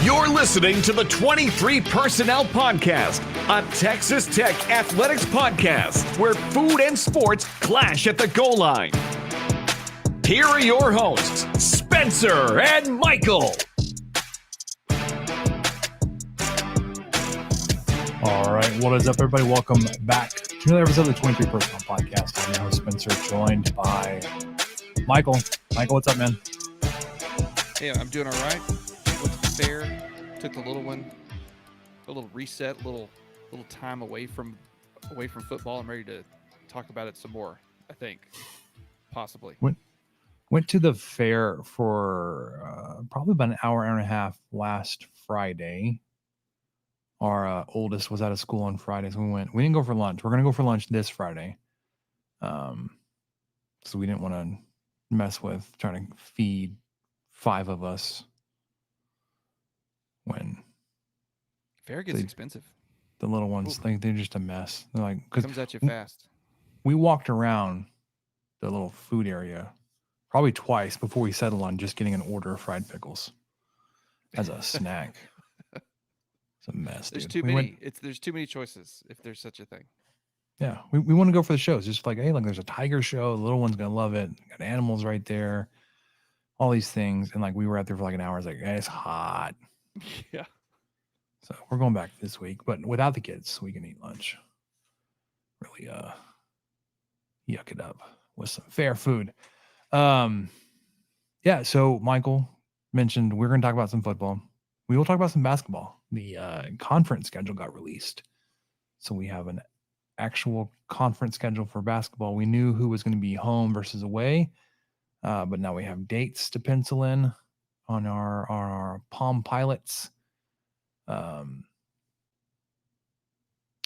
You're listening to the 23 Personnel Podcast, a Texas Tech athletics podcast where food and sports clash at the goal line. Here are your hosts, Spencer and Michael. All right, what is up, everybody? Welcome back to another episode of the 23 Personnel Podcast. I'm your host, Spencer, joined by Michael. Michael, what's up, man? Hey, I'm doing all right. Went to the fair, took the little one, a little reset, little time away from football. I'm ready to talk about it some more, I think, possibly. Went to the fair for probably about an hour and a half last Friday. Our oldest was out of school on Friday, so we didn't go for lunch. We're going to go for lunch this Friday. So we didn't want to mess with trying to feed 5 of us when fair gets expensive. The little ones, they're just a mess. They're like, cause comes at you fast. We walked around the little food area probably twice before we settled on just getting an order of fried pickles as a snack. It's a mess. There's dude. too many. There's too many choices if there's such a thing. Yeah, we want to go for the shows. Just like, hey, like there's a tiger show. The little one's gonna love it. Got animals right there. All these things, and like we were out there for like an hour. It's like, hey, it's hot. Yeah. So we're going back this week, but without the kids, so we can eat lunch. Really, yuck it up with some fair food. Yeah. So Michael mentioned we're going to talk about some football. We will talk about some basketball. The conference schedule got released, so we have an actual conference schedule for basketball. We knew who was going to be home versus away, but now we have dates to pencil in on our Palm Pilots.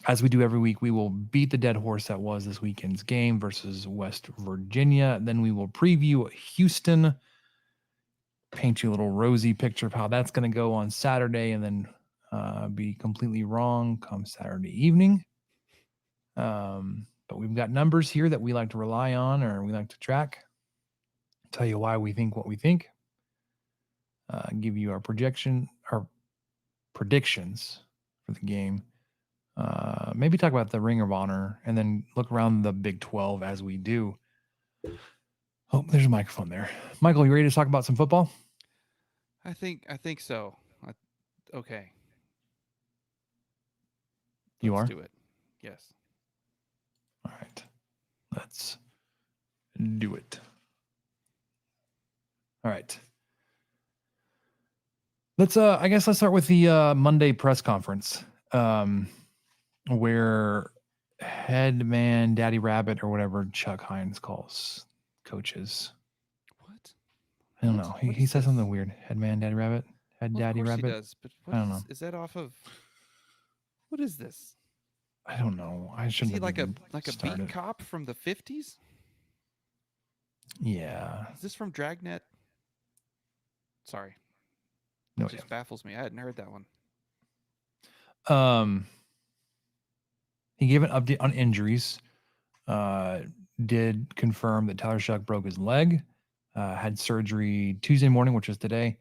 As we do every week, we will beat the dead horse that was this weekend's game versus West Virginia. Then we will preview Houston, paint you a little rosy picture of how that's going to go on Saturday, and then be completely wrong come Saturday evening. But we've got numbers here that we like to rely on, or we like to track. Tell you why we think what we think. Give you our predictions for the game. Maybe talk about the Ring of Honor, and then look around the Big 12 as we do. Oh, there's a microphone there. Michael, you ready to talk about some football? I think so. Okay, You let's are? do it. Yes. All right. Let's do it. All right. Let's let's start with the Monday press conference. Where head man Daddy Rabbit or whatever Chuck Hines calls coaches. What? I don't What? know. What He is says this? something weird. Head man Daddy Rabbit? Head Well, of Daddy course he Rabbit? does. But I don't know. is that off of? What is this? I don't know. I Is shouldn't he have like a even beat started. cop from the 50s? Yeah. Is this from Dragnet? Sorry, No it idea. just baffles me. I hadn't heard that one. He gave an update on injuries. Did confirm that Tyler Shuck broke his leg. Had surgery Tuesday morning, which is today.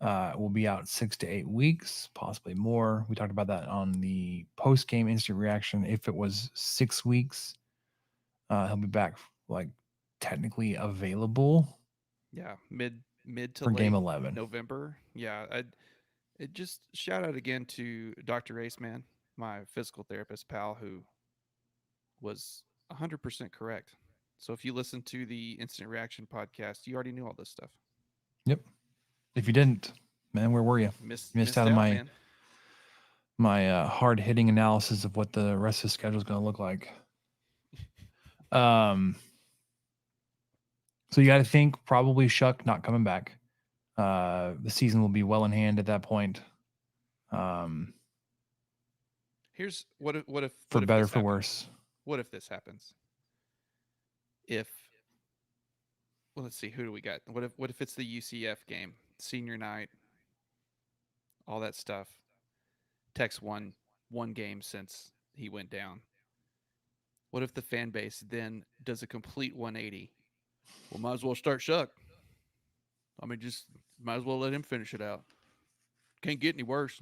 Will be out 6 to 8 weeks, possibly more. We talked about that on the post-game instant reaction. If it was 6 weeks, he'll be back like technically available Yeah, mid to for game late 11. November. Yeah, it just shout out again to Dr. Aceman, my physical therapist pal, who was 100% correct. So if you listen to the instant reaction podcast, you already knew all this stuff. Yep. If you didn't, man, where were you? Missed out on man. my hard-hitting analysis of what the rest of the schedule is going to look like. So you got to think probably Shuck not coming back. The season will be well in hand at that point. Here's what if For what if better, this for happens? worse. What if this happens? Well, let's see, who do we got? What if it's the UCF game, senior night, all that stuff? Tex won one game since he went down. What if the fan base then does a complete 180? Well, might as well start Shuck. I mean, just might as well let him finish it out. Can't get any worse.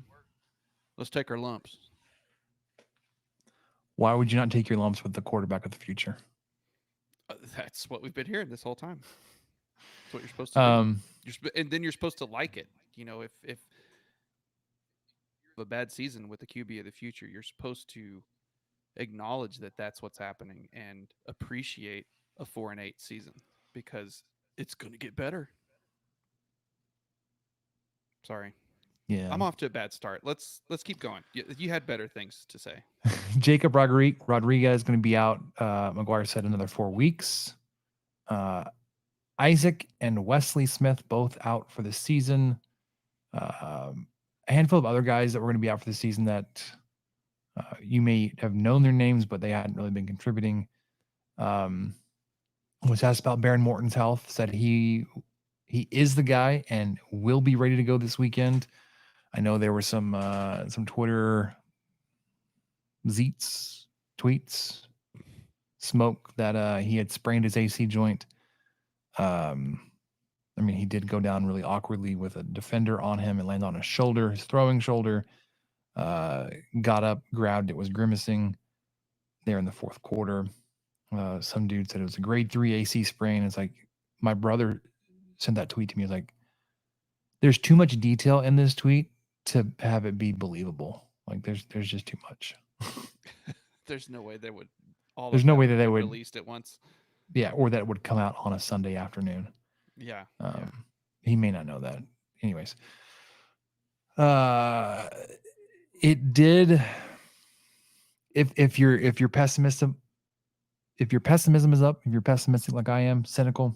Let's take our lumps. Why would you not take your lumps with the quarterback of the future? That's what we've been hearing this whole time. That's what you're supposed to do. And then you're supposed to like it. You know, if you have a bad season with the QB of the future, you're supposed to acknowledge that that's what's happening and appreciate a 4-8 season because it's going to get better. Sorry. Yeah. I'm off to a bad start. Let's keep going. You had better things to say. Jacob Rodriguez is going to be out. McGuire said another 4 weeks. Isaac and Wesley Smith both out for the season. A handful of other guys that were going to be out for the season that you may have known their names, but they hadn't really been contributing. Was asked about Baron Morton's health. Said he is the guy and will be ready to go this weekend. I know there were some Twitter tweets, smoke that he had sprained his AC joint. I mean, he did go down really awkwardly with a defender on him and landed on his shoulder, his throwing shoulder. Got up, grabbed it, was grimacing there in the fourth quarter. Some dude said it was a grade 3 AC sprain. It's like, my brother sent that tweet to me. It's like, there's too much detail in this tweet to have it be believable. Like there's just too much. There's no way they would There's no way that they would released at once. Yeah, or that would come out on a Sunday afternoon. Yeah. He may not know that. Anyways. It did if your pessimism is up, if you're pessimistic like I am, cynical,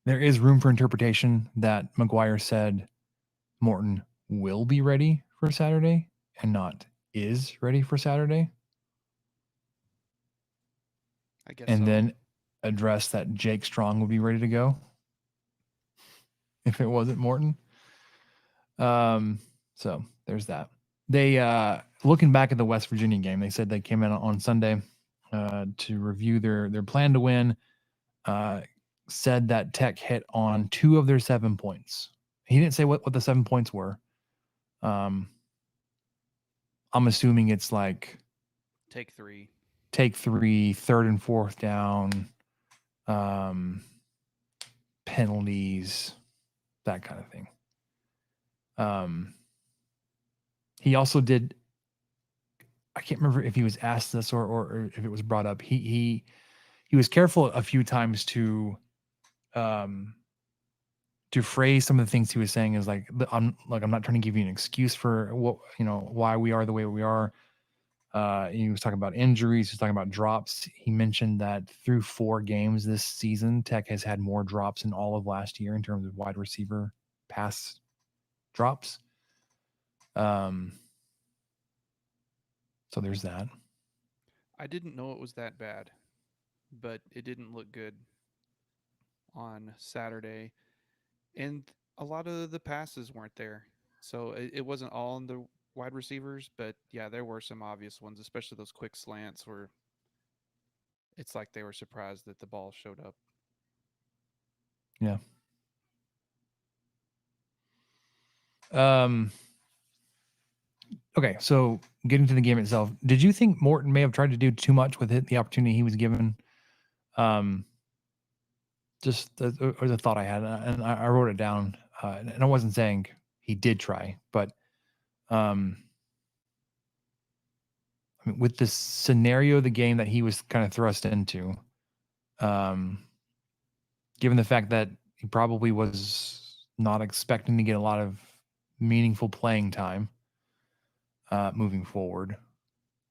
there is room for interpretation that McGuire said Morton will be ready for Saturday and not is ready for Saturday. I guess and so. then address that Jake Strong would be ready to go if it wasn't Morton. So there's that. They looking back at the West Virginia game, they said they came in on Sunday to review their plan to win. Said that Tech hit on 2 of their 7 points. He didn't say what the 7 points were. I'm assuming it's like take 3, 3rd and 4th down, penalties, that kind of thing. He also did. I can't remember if he was asked this or if it was brought up. He was careful a few times to phrase some of the things he was saying as like, I'm not trying to give you an excuse for what, why we are the way we are. He was talking about injuries. He was talking about drops. He mentioned that through 4 games this season, Tech has had more drops in all of last year in terms of wide receiver pass drops. So there's that. I didn't know it was that bad, but it didn't look good on Saturday. And a lot of the passes weren't there. So it wasn't all on the wide receivers, but yeah, there were some obvious ones, especially those quick slants where it's like they were surprised that the ball showed up. Yeah. Okay, so getting to the game itself, did you think Morton may have tried to do too much with the opportunity he was given? Just the thought I had, and I wrote it down, and I wasn't saying he did try, but I mean, with this scenario of the game that he was kind of thrust into, given the fact that he probably was not expecting to get a lot of meaningful playing time moving forward,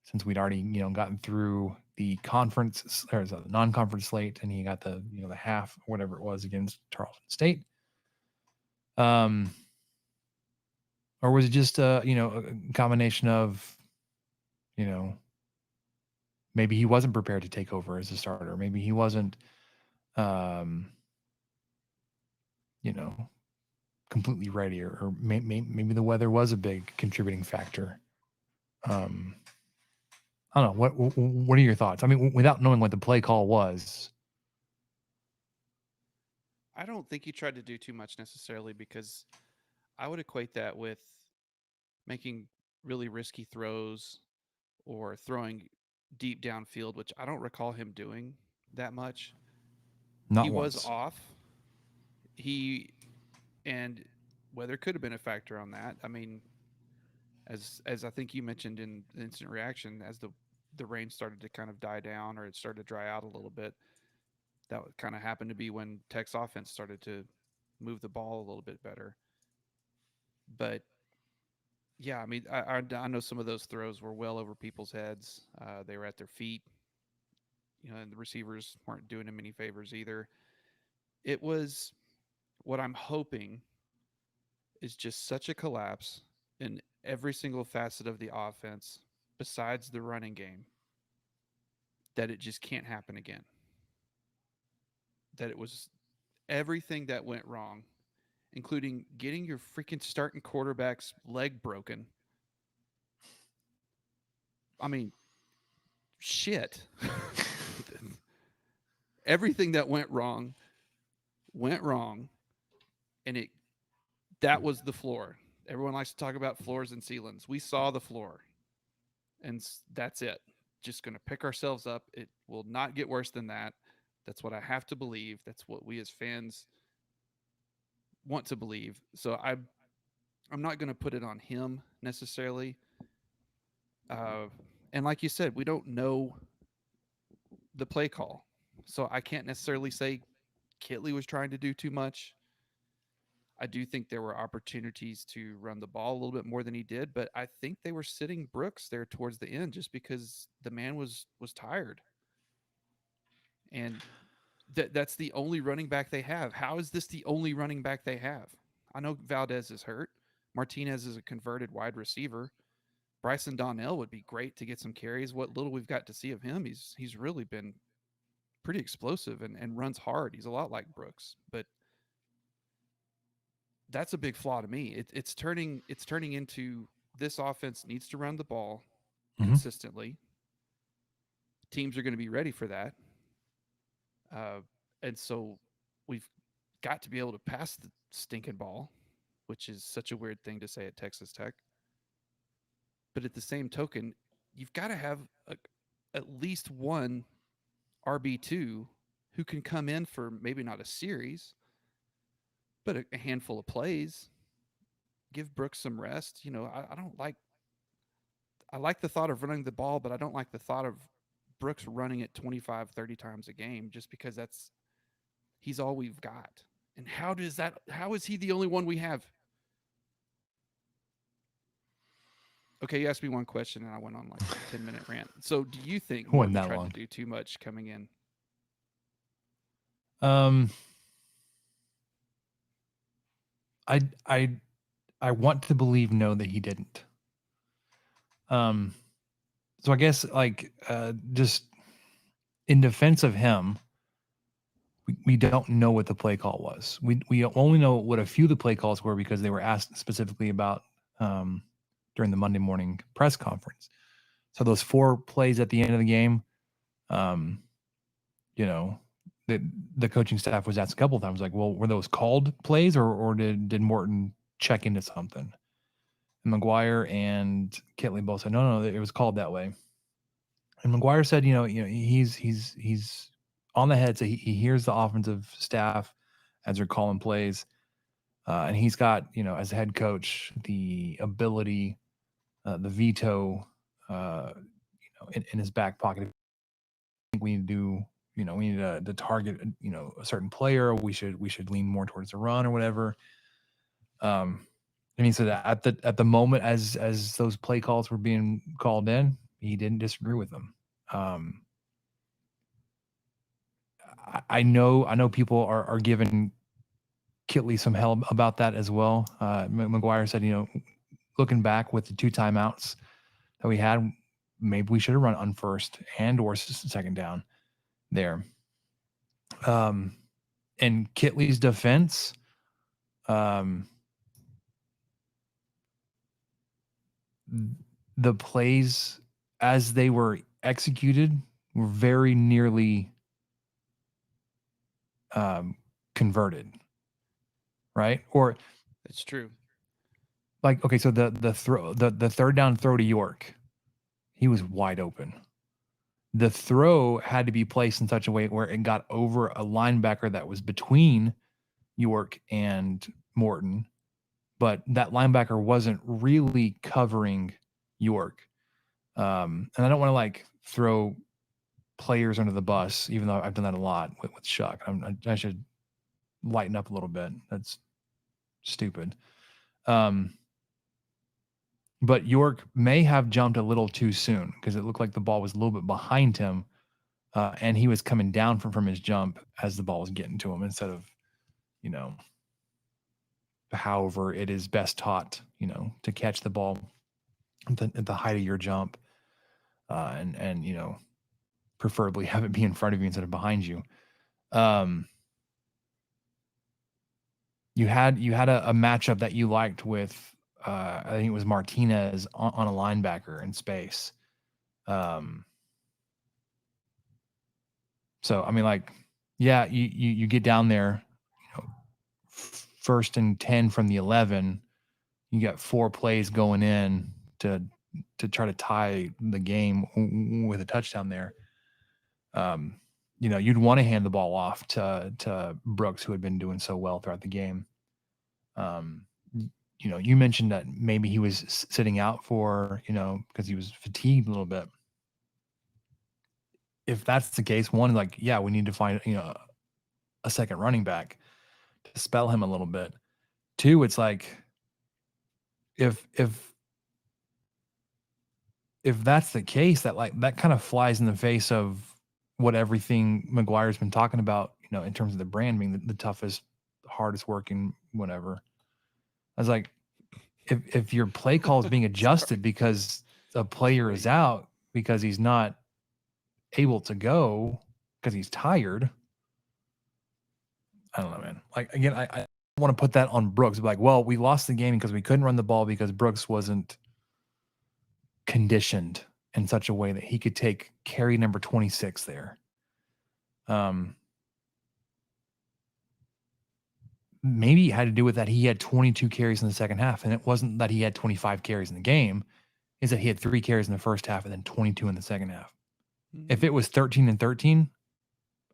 since we'd already gotten through the conference or the non-conference slate, and he got the the half whatever it was against Tarleton State. Or was it just a combination of maybe he wasn't prepared to take over as a starter, maybe he wasn't completely ready, or maybe the weather was a big contributing factor. I don't know. What are your thoughts? I mean, without knowing what the play call was. I don't think he tried to do too much necessarily, because I would equate that with making really risky throws or throwing deep downfield, which I don't recall him doing that much. Not He was once. off. And weather could have been a factor on that. I mean, as I think you mentioned in the instant reaction, as the rain started to kind of die down, or it started to dry out a little bit, that kind of happened to be when Tech's offense started to move the ball a little bit better. But yeah, I mean, I know some of those throws were well over people's heads. They were at their feet, and the receivers weren't doing him any favors either. It was, what I'm hoping is just such a collapse in every single facet of the offense besides the running game that it just can't happen again. That it was everything that went wrong, including getting your freaking starting quarterback's leg broken. I mean, shit. Everything that went wrong, and that was the floor. Everyone likes to talk about floors and ceilings. We saw the floor, and that's it. Just going to pick ourselves up. It will not get worse than that. That's what I have to believe. That's what we as fans want to believe. So I'm not going to put it on him necessarily. And like you said, we don't know the play call, so I can't necessarily say Kitley was trying to do too much. I do think there were opportunities to run the ball a little bit more than he did, but I think they were sitting Brooks there towards the end just because the man was tired. And that's the only running back they have. How is this the only running back they have? I know Valdez is hurt. Martinez is a converted wide receiver. Bryson Donnell would be great to get some carries. What little we've got to see of him, he's really been pretty explosive and runs hard. He's a lot like Brooks, but that's a big flaw to me. It's turning into, this offense needs to run the ball consistently. Teams are going to be ready for that. And so we've got to be able to pass the stinking ball, which is such a weird thing to say at Texas Tech. But at the same token, you've got to have at least one RB2 who can come in for maybe not a series, but a handful of plays. Give Brooks some rest. I don't like. I like the thought of running the ball, but I don't like the thought of Brooks running it 25, 30 times a game just because he's all we've got. And how is he the only one we have? Okay, you asked me one question and I went on like a 10-minute rant. So do you think Wasn't Morton that tried long. to do too much coming in? I want to believe no, that he didn't. So I guess just in defense of him, we don't know what the play call was. We only know what a few of the play calls were because they were asked specifically about during the Monday morning press conference. So those 4 plays at the end of the game, the coaching staff was asked a couple of times, like, well, were those called plays or did Morton check into something? And McGuire and Kitley both said, no, it was called that way. And McGuire said, he's on the head, so he hears the offensive staff as they're calling plays. And he's got, as a head coach, the ability, the veto, in his back pocket. I think we need to do, we need to target, a certain player. We should lean more towards the run or whatever. And he said that at the moment as those play calls were being called in, he didn't disagree with them. I know people are giving Kitley some hell about that as well. McGuire said, looking back with the 2 timeouts that we had, maybe we should have run on first and or second down there. In Kitley's defense, the plays as they were executed were very nearly converted, right? Or It's true. like, okay, so the third down throw to York, he was wide open. The throw had to be placed in such a way where it got over a linebacker that was between York and Morton, but that linebacker wasn't really covering York. And I don't want to like throw players under the bus, even though I've done that a lot with Shuck. I should lighten up a little bit. That's stupid. But York may have jumped a little too soon because it looked like the ball was a little bit behind him, and he was coming down from his jump as the ball was getting to him instead of, however it is best taught, to catch the ball at the height of your jump, and preferably have it be in front of you instead of behind you. You had a matchup that you liked with, I think it was Martinez on a linebacker in space. So I mean, like, yeah, you get down there, 1st and 10 from the 11. You got 4 plays going in to try to tie the game with a touchdown there. You'd want to hand the ball off to Brooks, who had been doing so well throughout the game. You mentioned that maybe he was sitting out for, because he was fatigued a little bit. If that's the case, one, like, yeah, we need to find, a second running back to spell him a little bit. 2, it's like, if that's the case, that kind of flies in the face of what everything McGuire's been talking about, in terms of the brand being the toughest, hardest working, whatever. I was like, if your play call is being adjusted because a player is out because he's not able to go because he's tired, I don't know, man. Like, again, I want to put that on Brooks. Like, well, we lost the game because we couldn't run the ball because Brooks wasn't conditioned in such a way that he could take carry number 26 there. Maybe it had to do with that he had 22 carries in the second half, and it wasn't that he had 25 carries in the game. Is that he had 3 carries in the first half and then 22 in the second half. Mm-hmm. If it was 13 and 13,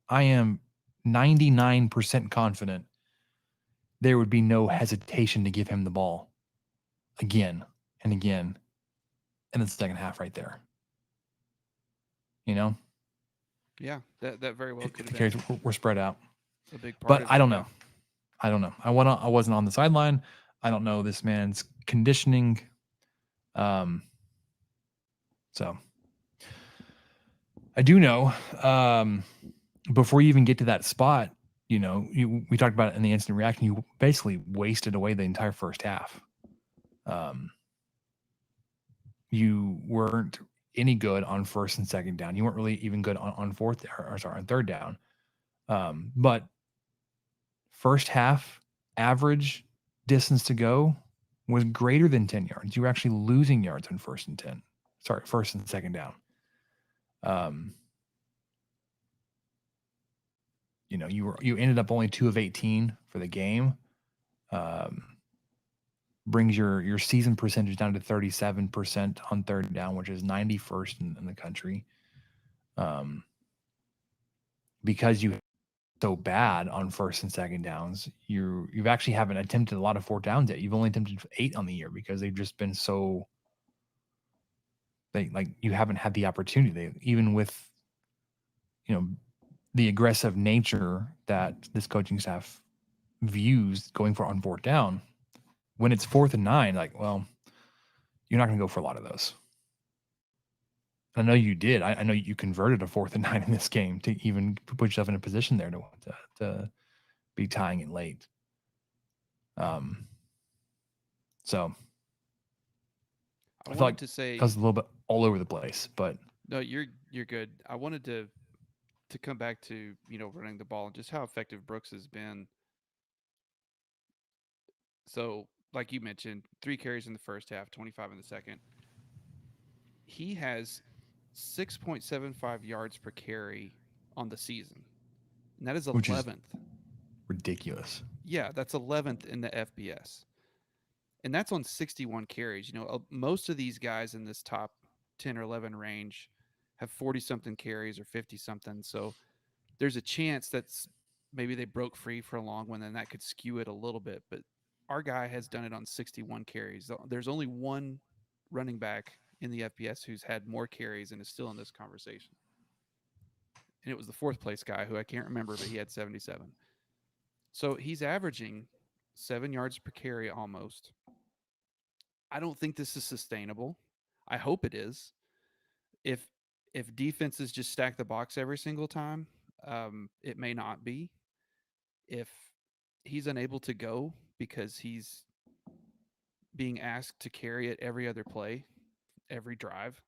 I am 99% confident there would be no hesitation to give him the ball again and again in the second half right there. You know? Yeah, that very well If could the have carries been were spread out. a big part But of I it. don't Yeah. know. I don't know. I wasn't on the sideline. I don't know this man's conditioning. So I do know, before you even get to that spot, we talked about it in the instant reaction. You basically wasted away the entire first half. You weren't any good on first and second down. You weren't really even good on on third down. But first half average distance to go was greater than 10 yards. You were actually losing yards on first and second down. You ended up only 2 of 18 for the game. Brings your season percentage down to 37% on third down, which is 91st in the country. Because you so bad on first and second downs, you've actually haven't attempted a lot of fourth downs yet. You've only attempted 8 on the year because they've just been so you haven't had the opportunity. Even with the aggressive nature that this coaching staff views going for on fourth down, when it's 4th and 9, you're not going to go for a lot of those. I know you did. I know you converted a 4th and 9 in this game to even put yourself in a position there to be tying it late. So I feel like to say I was a little bit all over the place, but no, you're good. I wanted to come back to running the ball and just how effective Brooks has been. So, like you mentioned, 3 carries in the first half, 25 in the second. He has 6.75 yards per carry on the season, and that is which is 11th. ridiculous. Yeah, that's 11th in the FBS, and that's on 61 carries. Most of these guys in this top 10 or 11 range have 40 something carries or 50 something. So there's a chance that's maybe they broke free for a long one, and that could skew it a little bit. But our guy has done it on 61 carries. There's only one running back in the FBS who's had more carries and is still in this conversation. And it was the 4th place guy who I can't remember, but he had 77. So he's averaging 7 yards per carry almost. I don't think this is sustainable. I hope it is. If defenses just stack the box every single time, it may not be. If he's unable to go because he's being asked to carry it every other play, every drive,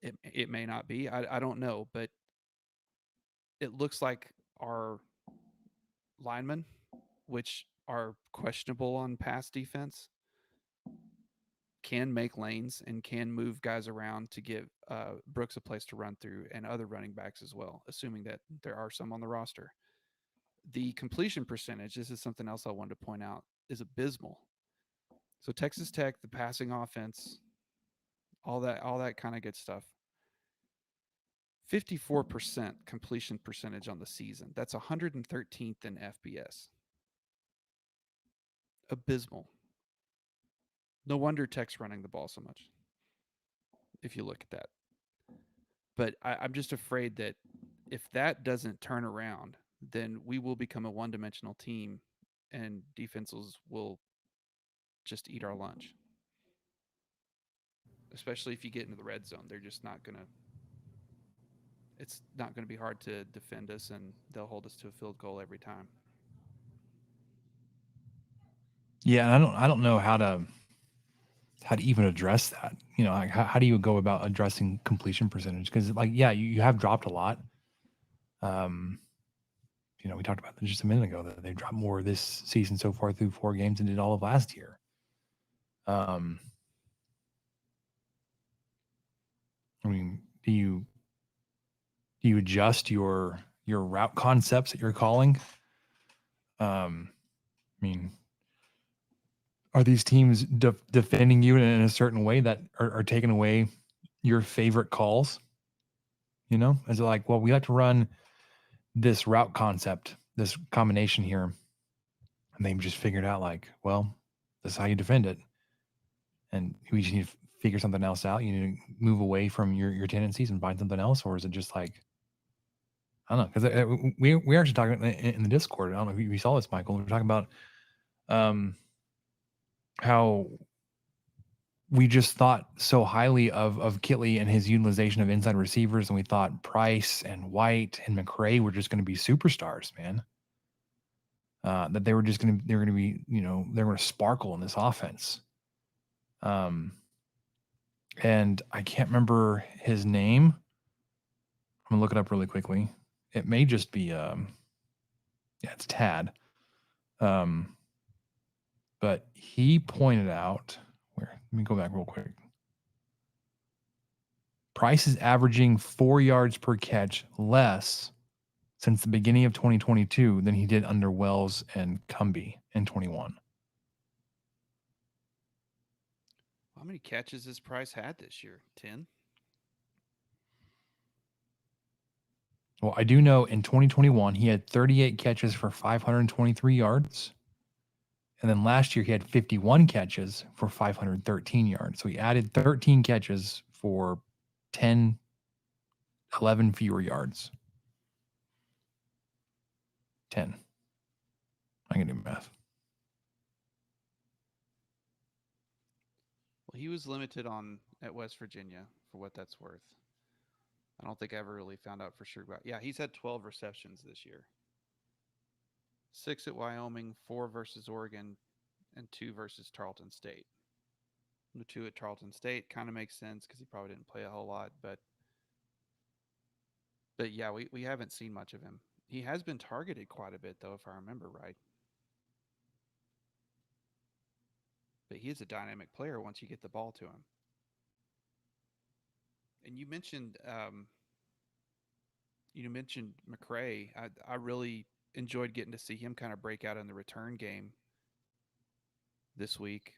it may not be. I don't know, but it looks like our linemen, which are questionable on pass defense, can make lanes and can move guys around to give Brooks a place to run through and other running backs as well, assuming that there are some on the roster. The completion percentage, this is something else I wanted to point out, is abysmal. So Texas Tech, the passing offense, all that kind of good stuff. 54% completion percentage on the season. That's 113th in FBS. Abysmal. No wonder Tech's running the ball so much, if you look at that. But I'm just afraid that if that doesn't turn around, then we will become a one-dimensional team, and defenses will just eat our lunch. Especially if you get into the red zone, they're just not going to. It's not going to be hard to defend us, and they'll hold us to a field goal every time. Yeah, I don't know how to even address that. How do you go about addressing completion percentage? Because you have dropped a lot. We talked about this just a minute ago that they've dropped more this season so far through 4 games than did all of last year. Do you adjust your route concepts that you're calling? Are these teams defending you in a certain way that are taking away your favorite calls? Is it like, well, we like to run this route concept, this combination here, and they just figured out like, well, this is how you defend it. And we just need to figure something else out. You need to move away from your tendencies and find something else, or is it just like, I don't know? Because we actually talking in the Discord. I don't know if you saw this, Michael. We're talking about how we just thought so highly of Kitley and his utilization of inside receivers, and we thought Price and White and McRae were just going to be superstars, man. That they were going to be, they're going to sparkle in this offense. And I can't remember his name. I'm gonna look it up really quickly. It may just be, it's Tad. But he pointed out let me go back real quick. Price is averaging 4 yards per catch less since the beginning of 2022 than he did under Wells and Cumbie in 21. How many catches has Price had this year? 10? Well, I do know in 2021, he had 38 catches for 523 yards. And then last year, he had 51 catches for 513 yards. So he added 13 catches for 10, 11 fewer yards. 10. I can do math. Well, he was limited at West Virginia, for what that's worth. I don't think I ever really found out for sure about. Yeah, he's had 12 receptions this year. 6 at Wyoming, 4 versus Oregon, and 2 versus Tarleton State. The 2 at Tarleton State kind of makes sense because he probably didn't play a whole lot, but yeah, we haven't seen much of him. He has been targeted quite a bit, though, if I remember right. But he is a dynamic player once you get the ball to him. And you mentioned McRae. I really enjoyed getting to see him kind of break out in the return game this week.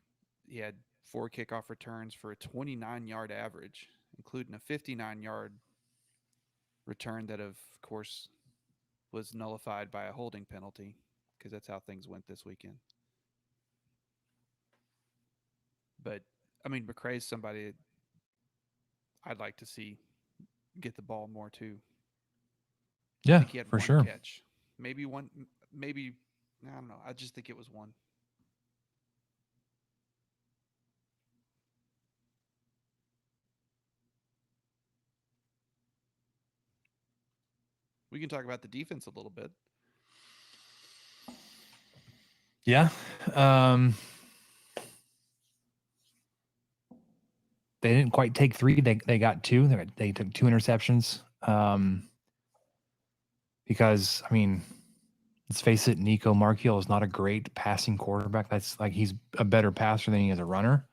He had 4 kickoff returns for a 29-yard average, including a 59-yard return that, of course, was nullified by a holding penalty because that's how things went this weekend. But, I mean, McRae's somebody I'd like to see get the ball more too. Yeah, I think he had for one sure. catch. Maybe, I don't know. I just think it was one. We can talk about the defense a little bit. Yeah. They didn't quite take 3. They got 2. They took 2 interceptions. Because, I mean, let's face it, Nico Marchiol is not a great passing quarterback. That's like he's a better passer than he is a runner.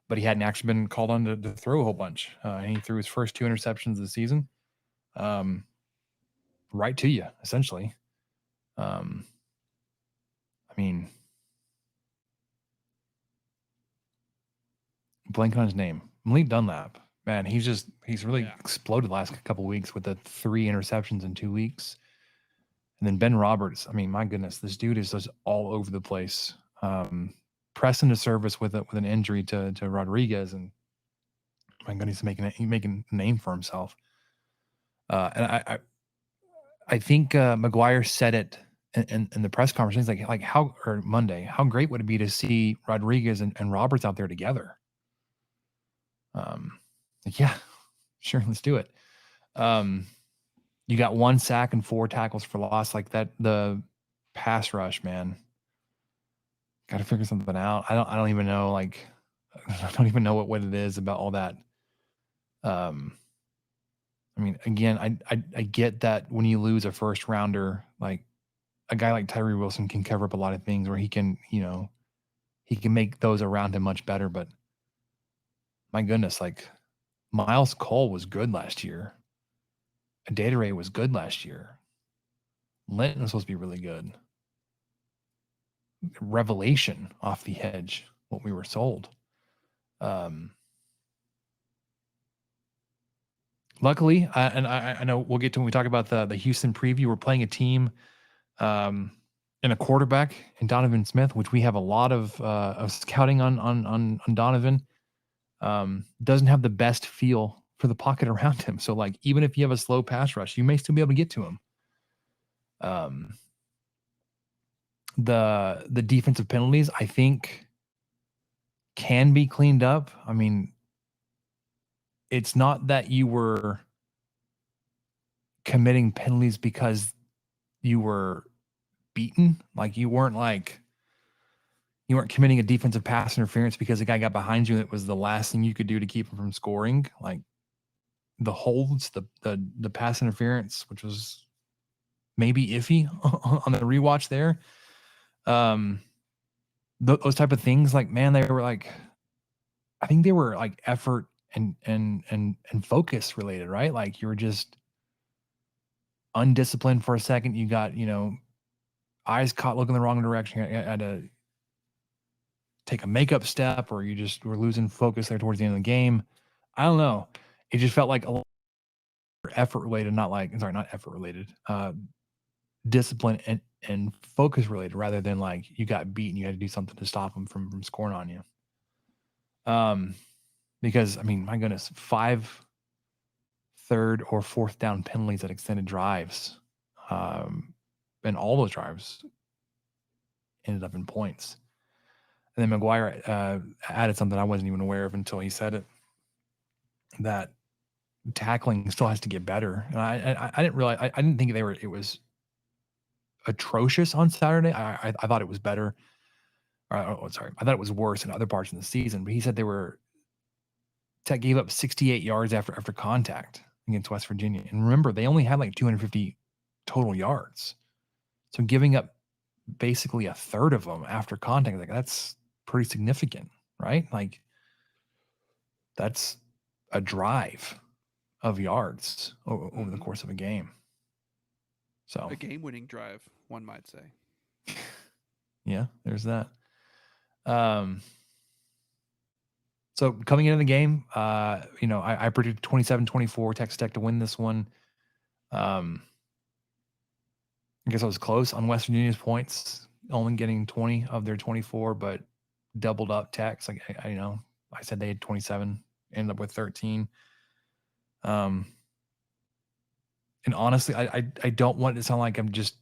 But he hadn't actually been called on to throw a whole bunch. And he threw his first 2 interceptions of the season. Right to you, essentially. I mean, blanking on his name. Malik Dunlap. Man, he's really exploded the last couple of weeks with the 3 interceptions in 2 weeks. And then Ben Roberts. I mean, my goodness, this dude is just all over the place. Pressed into service with an injury to Rodriguez, and my goodness, he's making a name for himself. And I think McGuire said it in the press conference, like Monday, how great would it be to see Rodriguez and Roberts out there together? Yeah, sure, let's do it. You got 1 sack and 4 tackles for loss, like that. The pass rush, man, got to figure something out. I don't even know. Like, I don't even know what it is about all that. I mean, again, I get that when you lose a first rounder, like a guy like Tyree Wilson can cover up a lot of things where he can, he can make those around him much better. But my goodness, like Miles Cole was good last year. Adederay was good last year. Linton was supposed to be really good. Revelation off the edge, what we were sold. luckily, I know we'll get to when we talk about the Houston preview. We're playing a team and a quarterback in Donovan Smith, which we have a lot of scouting on Donovan. Doesn't have the best feel for the pocket around him. So like even if you have a slow pass rush, you may still be able to get to him. The defensive penalties, I think, can be cleaned up. I mean, it's not that you were committing penalties because you were beaten. Like you weren't committing a defensive pass interference because the guy got behind you and it was the last thing you could do to keep him from scoring. Like the holds, the pass interference, which was maybe iffy on the rewatch there. Those type of things, like, man, they were like, I think they were like effort and focus related, right? Like you were just undisciplined for a second. You got, eyes caught looking the wrong direction. You had to take a makeup step, or you just were losing focus there towards the end of the game. I don't know. It just felt like a lot effort related, not effort related, discipline and focus related, rather than like you got beaten, you had to do something to stop them from scoring on you. Because I mean, my goodness, 5 third or fourth down penalties at extended drives, and all those drives ended up in points. And then McGuire added something I wasn't even aware of until he said it, that tackling still has to get better. And I didn't realize, I didn't think it was atrocious on Saturday. I thought it was better. I thought it was worse in other parts of the season. But he said Tech gave up 68 yards after contact against West Virginia. And remember, they only had like 250 total yards. So giving up basically a third of them after contact, like that's pretty significant, right? Like that's a drive of yards over the course of a game. So a game-winning drive, one might say. Yeah, there's that. So coming into the game, I predicted 27-24 Texas Tech to win this one. I guess I was close on West Virginia's points, only getting 20 of their 24, but doubled up Tech's. Like I said they had 27, ended up with 13. And honestly, I don't want it to sound like I'm just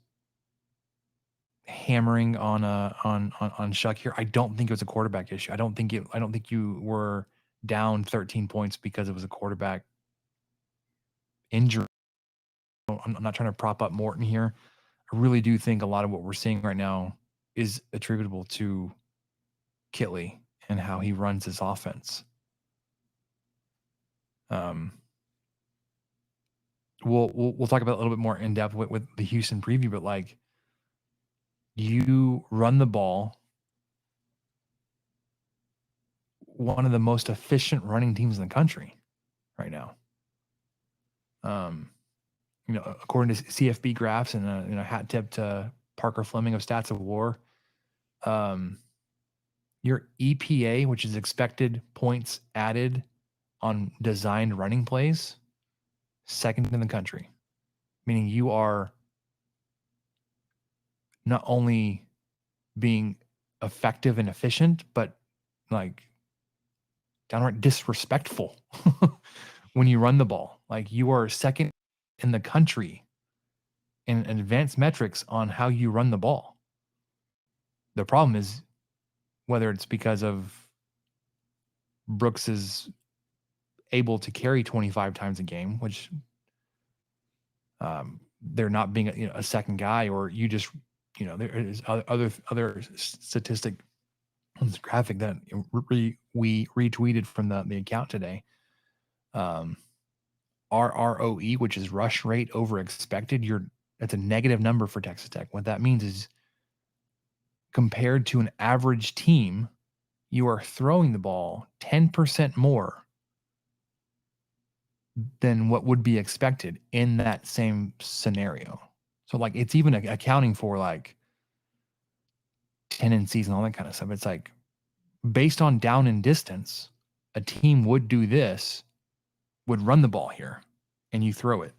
hammering on Shuck here. I don't think it was a quarterback issue. I don't think you were down 13 points because it was a quarterback injury. I'm not trying to prop up Morton here. I really do think a lot of what we're seeing right now is attributable to Kitley and how he runs his offense. We'll talk about it a little bit more in depth with the Houston preview, but like you run the ball, one of the most efficient running teams in the country right now. According to CFB graphs and a hat tip to Parker Fleming of Stats of War, your EPA, which is expected points added on designed running plays, second in the country, meaning you are not only being effective and efficient, but like downright disrespectful when you run the ball. Like you are second in the country in advanced metrics on how you run the ball. The problem is whether it's because of Brooks is able to carry 25 times a game, which they're not being a second guy, or you just there is other statistic on this graphic that we retweeted from the account today. RROE, which is rush rate over expected, that's a negative number for Texas Tech. What that means is compared to an average team, you are throwing the ball 10% more than what would be expected in that same scenario. So like it's even accounting for like tendencies and all that kind of stuff. It's like based on down and distance, a team would do this, would run the ball here. and you throw it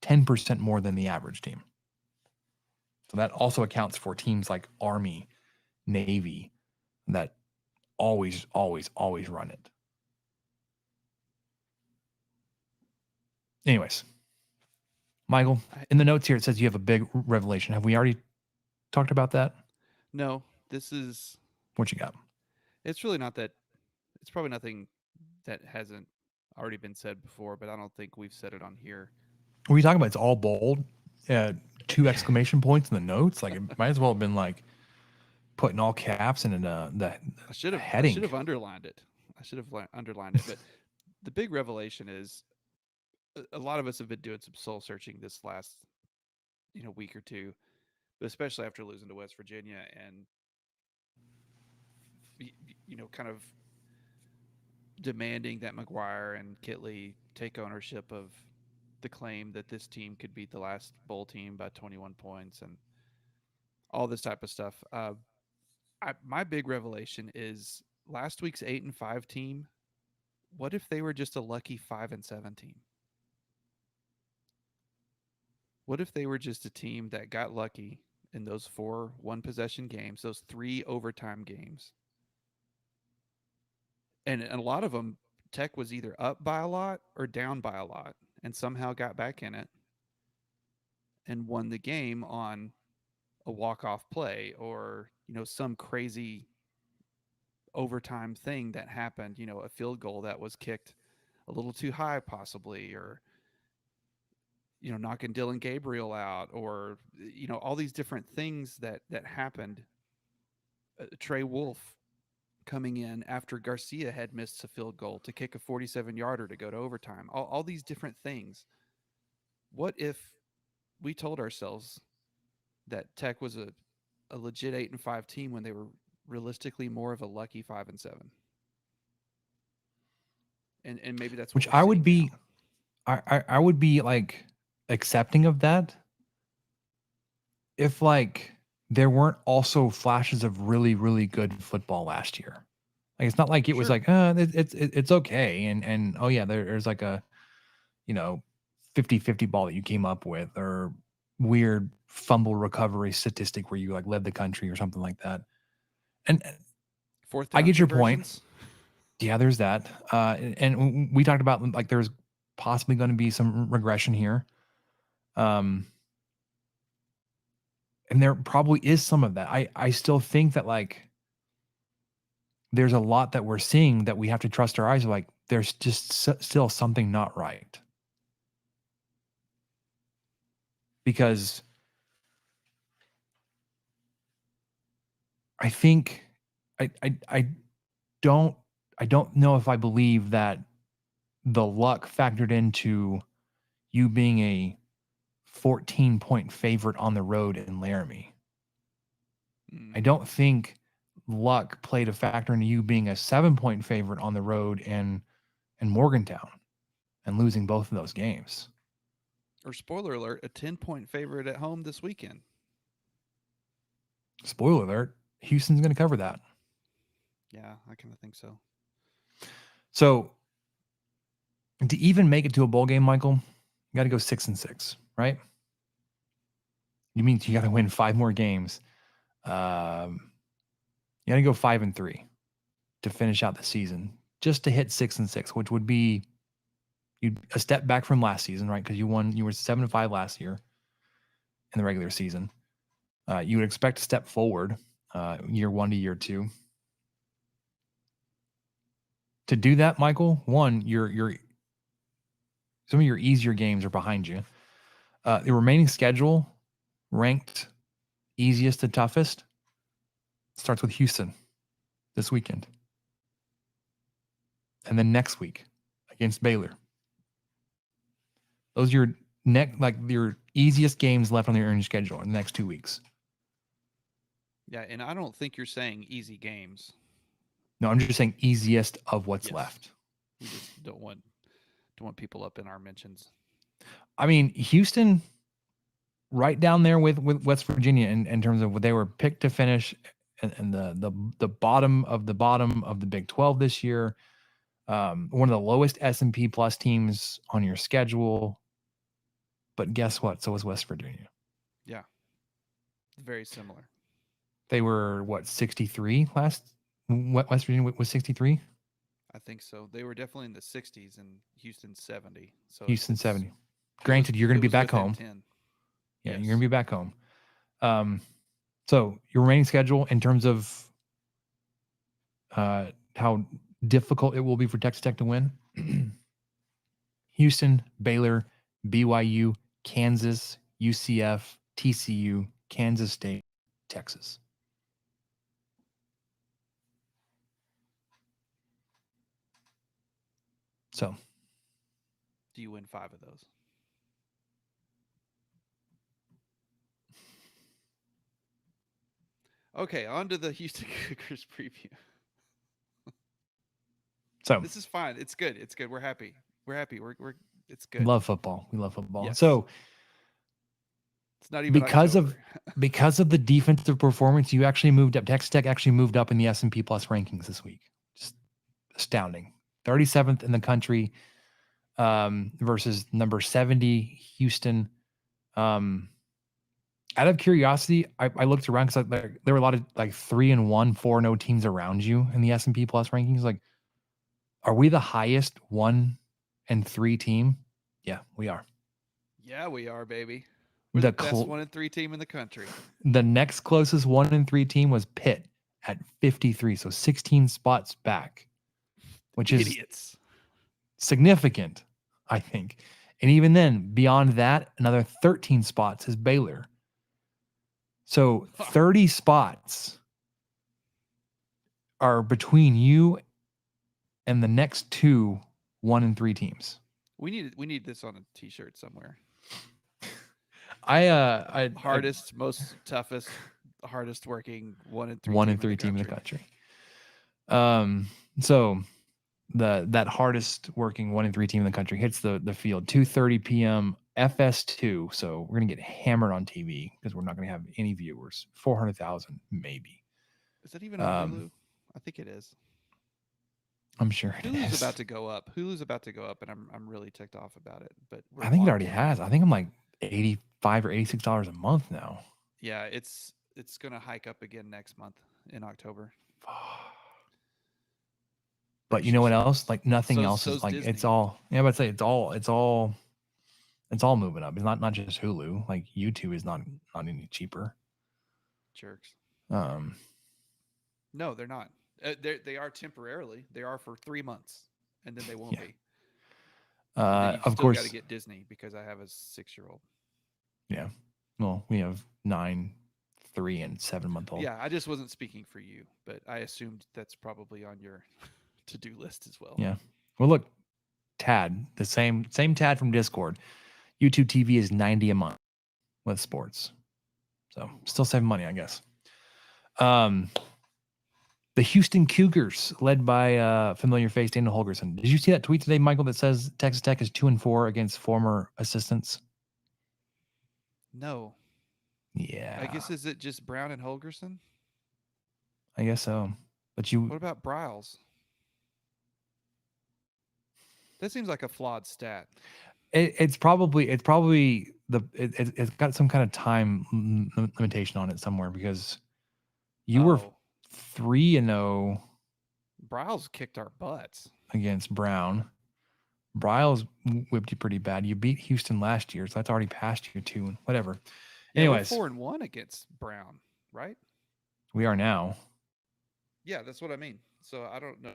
10% more than the average team. So that also accounts for teams like Army, Navy, that always run it. Anyways, Michael, in the notes here, it says you have a big revelation. Have we already talked about that? No, this is. What you got? It's really not that. It's probably nothing that hasn't already been said before, but I don't think we've said it on here. What are you talking about? It's all bold. 2 exclamation points in the notes. Like it might as well have been like putting all caps in the heading. I should have underlined it. Underlined it. But the big revelation is a lot of us have been doing some soul searching this last week or two, but especially after losing to West Virginia and kind of demanding that McGuire and Kitley take ownership of the claim that this team could beat the last bowl team by 21 points and all this type of stuff. My big revelation is last week's 8-5 team. What if they were just a lucky 5-7 team? What if they were just a team that got lucky in those 4 one-possession games, those 3 overtime games? And a lot of them, Tech was either up by a lot or down by a lot and somehow got back in it and won the game on a walk-off play or, some crazy overtime thing that happened, a field goal that was kicked a little too high possibly, or, knocking Dylan Gabriel out, or, all these different things that happened. Trey Wolf coming in after Garcia had missed a field goal to kick a 47-yarder to go to overtime. All these different things. What if we told ourselves that Tech was a legit 8-5 team when they were realistically more of a lucky 5-7? And maybe that's what which I would be now. I would be like accepting of that if like there weren't also flashes of really, really good football last year. Like it's not like it was like, it's okay. And oh yeah, there's like a 50-50 ball that you came up with, or weird fumble recovery statistic where you like led the country or something like that. And I get your point. Yeah, there's that. And we talked about like there's possibly going to be some regression here. And there probably is some of that. I still think that like there's a lot that we're seeing that we have to trust our eyes. Like there's just still something not right. Because I think I don't know if I believe that the luck factored into you being a 14-point favorite on the road in Laramie. I don't think luck played a factor into you being a 7-point favorite on the road in Morgantown and losing both of those games. Or spoiler alert, a 10-point favorite at home this weekend. Spoiler alert, Houston's going to cover that. Yeah, I kind of think so. So to even make it to a bowl game, Michael, you got to go 6-6, right? You mean you got to win 5 more games. You got to go 5-3 to finish out the season, just to hit 6-6, which would be a step back from last season, right? Because you were 7-5 last year in the regular season. You would expect to step forward year 1 to year 2. To do that, Michael, one, some of your easier games are behind you. The remaining schedule, ranked easiest to toughest, starts with Houston this weekend. And then next week against Baylor. Those are your easiest games left on your earning schedule in the next 2 weeks. Yeah, and I don't think you're saying easy games. No, I'm just saying easiest of what's left. We just don't want people up in our mentions. I mean, Houston, right down there with West Virginia in terms of what they were picked to finish in the bottom of the Big 12 this year. One of the lowest S&P plus teams on your schedule. But guess what? So was West Virginia. Yeah. Very similar. They were, 63 last? West Virginia was 63? I think so. They were definitely in the 60s and Houston 70. So Houston 70. it Granted, you're going to be back within home. 10. Yeah, Yes. you're going to be back home. So your remaining schedule in terms of how difficult it will be for Texas Tech to win. Houston, Baylor, BYU, Kansas, UCF, TCU, Kansas State, Texas. So, Do you win 5 of those? Okay, on to the Houston Cougars preview. so This is fine. It's good. It's good. We're happy. We're happy. We're it's good. love football. We love football. Yes. So It's not even because October. of the defensive performance, you actually moved up. Texas Tech actually moved up in the S&P Plus rankings this week. Just astounding. 37th in the country versus number 70 Houston. Out of curiosity, I looked around because there were a lot of 3-1, 4-0 teams around you in the S&P Plus rankings. Like, are we the highest 1-3 team? Yeah, we are. Yeah, we are, baby. We're the best 1-3 team in the country. The next closest 1-3 team was Pitt at 53, so 16 spots back, which is idiots. Significant, I think. And even then, beyond that, another 13 spots is Baylor. So 30 spots are between you and the next two 1-3 teams. We need this on a t-shirt somewhere. Hardest, most toughest, hardest working 1-3 team in the country. So that hardest working 1-3 team in the country hits the field 2:30 p.m. FS2. So we're gonna get hammered on TV because we're not gonna have any viewers. 400,000 maybe. Is that even on Hulu? I think it is. I'm sure it Hulu's is. about to go up. Hulu's about to go up, and I'm really ticked off about it. But I think it already has. I think I'm like $85 or $86 a month now. Yeah, it's gonna hike up again next month in October. But you know what else? Like nothing else is like Disney. it's all. Yeah, but say it's all moving up. It's not just Hulu. Like YouTube is not any cheaper. Jerks. No, they're not. They are temporarily. They are for 3 months, and then they won't be. Of course, got to get Disney because I have a 6-year-old. Yeah. Well, we have 9, 3, and 7-month-old. Yeah, I just wasn't speaking for you, but I assumed that's probably on your to-do list as well. Yeah. Well, look, Tad, the same Tad from Discord. YouTube TV is $90 a month with sports, so still saving money, I guess. The Houston Cougars, led by familiar face Daniel Holgerson. Did you see that tweet today, Michael, that says Texas Tech is 2-4 against former assistants? No. Yeah. I guess is it just Brown and Holgerson? I guess so. But what about Briles? That seems like a flawed stat. It's probably it's got some kind of time limitation on it somewhere because you were 3-0. Briles kicked our butts against Brown. Briles whipped you pretty bad. You beat Houston last year, so that's already past you too. Whatever. Yeah, anyways, we're 4-1 against Brown, right? We are now. Yeah, that's what I mean. So I don't know.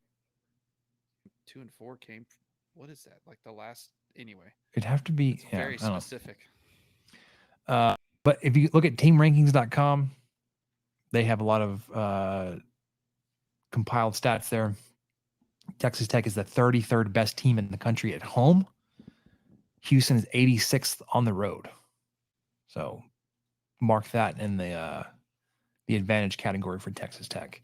2-4 came. What is that? Like the last anyway? It'd have to be very specific. But if you look at teamrankings.com, they have a lot of compiled stats there. Texas Tech is the 33rd best team in the country at home. Houston is 86th on the road. So mark that in the advantage category for Texas Tech.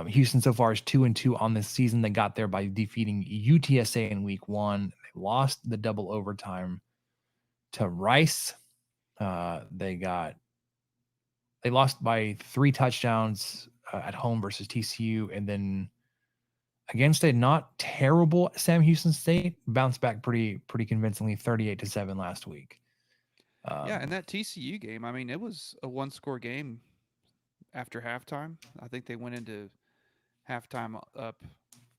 Houston so far is 2-2 on this season. They got there by defeating UTSA in week 1. They lost the double overtime to Rice. They lost by 3 touchdowns at home versus TCU, and then against a not terrible Sam Houston State, bounced back pretty convincingly, 38-7 last week. Yeah, and that TCU game, I mean, it was a one-score game after halftime. I think they went into halftime up,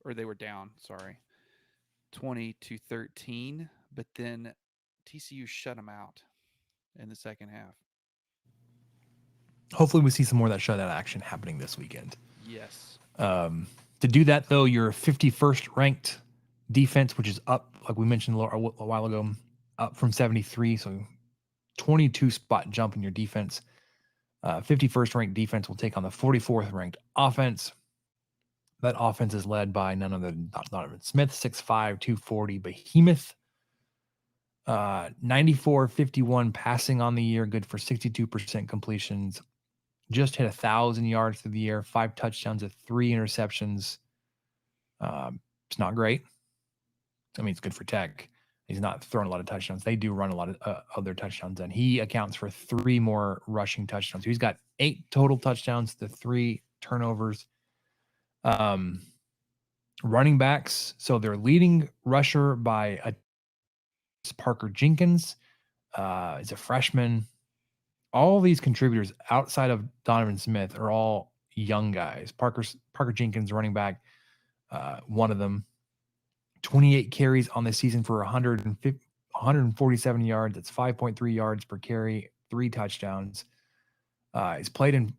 or they were down, sorry, 20-13, but then TCU shut them out in the second half. Hopefully we see some more of that shutout action happening this weekend. Yes. To do that, though, your 51st ranked defense, which is up, like we mentioned a while ago, up from 73. So 22 spot jump in your defense. 51st ranked defense will take on the 44th ranked offense. That offense is led by none other than Donovan Smith, 6'5", 240 behemoth. 94-51 passing on the year, good for 62% completions. Just hit 1,000 yards through the air, 5 touchdowns and 3 interceptions. It's not great. I mean, it's good for Tech. He's not throwing a lot of touchdowns. They do run a lot of other touchdowns, and he accounts for 3 more rushing touchdowns. He's got 8 total touchdowns, the 3 turnovers. Running backs, so their leading rusher by Parker Jenkins is a freshman. All these contributors outside of Donovan Smith are all young guys. Parker Jenkins, running back, one of them. 28 carries on the season for 147 yards. That's 5.3 yards per carry, 3 touchdowns. He's played in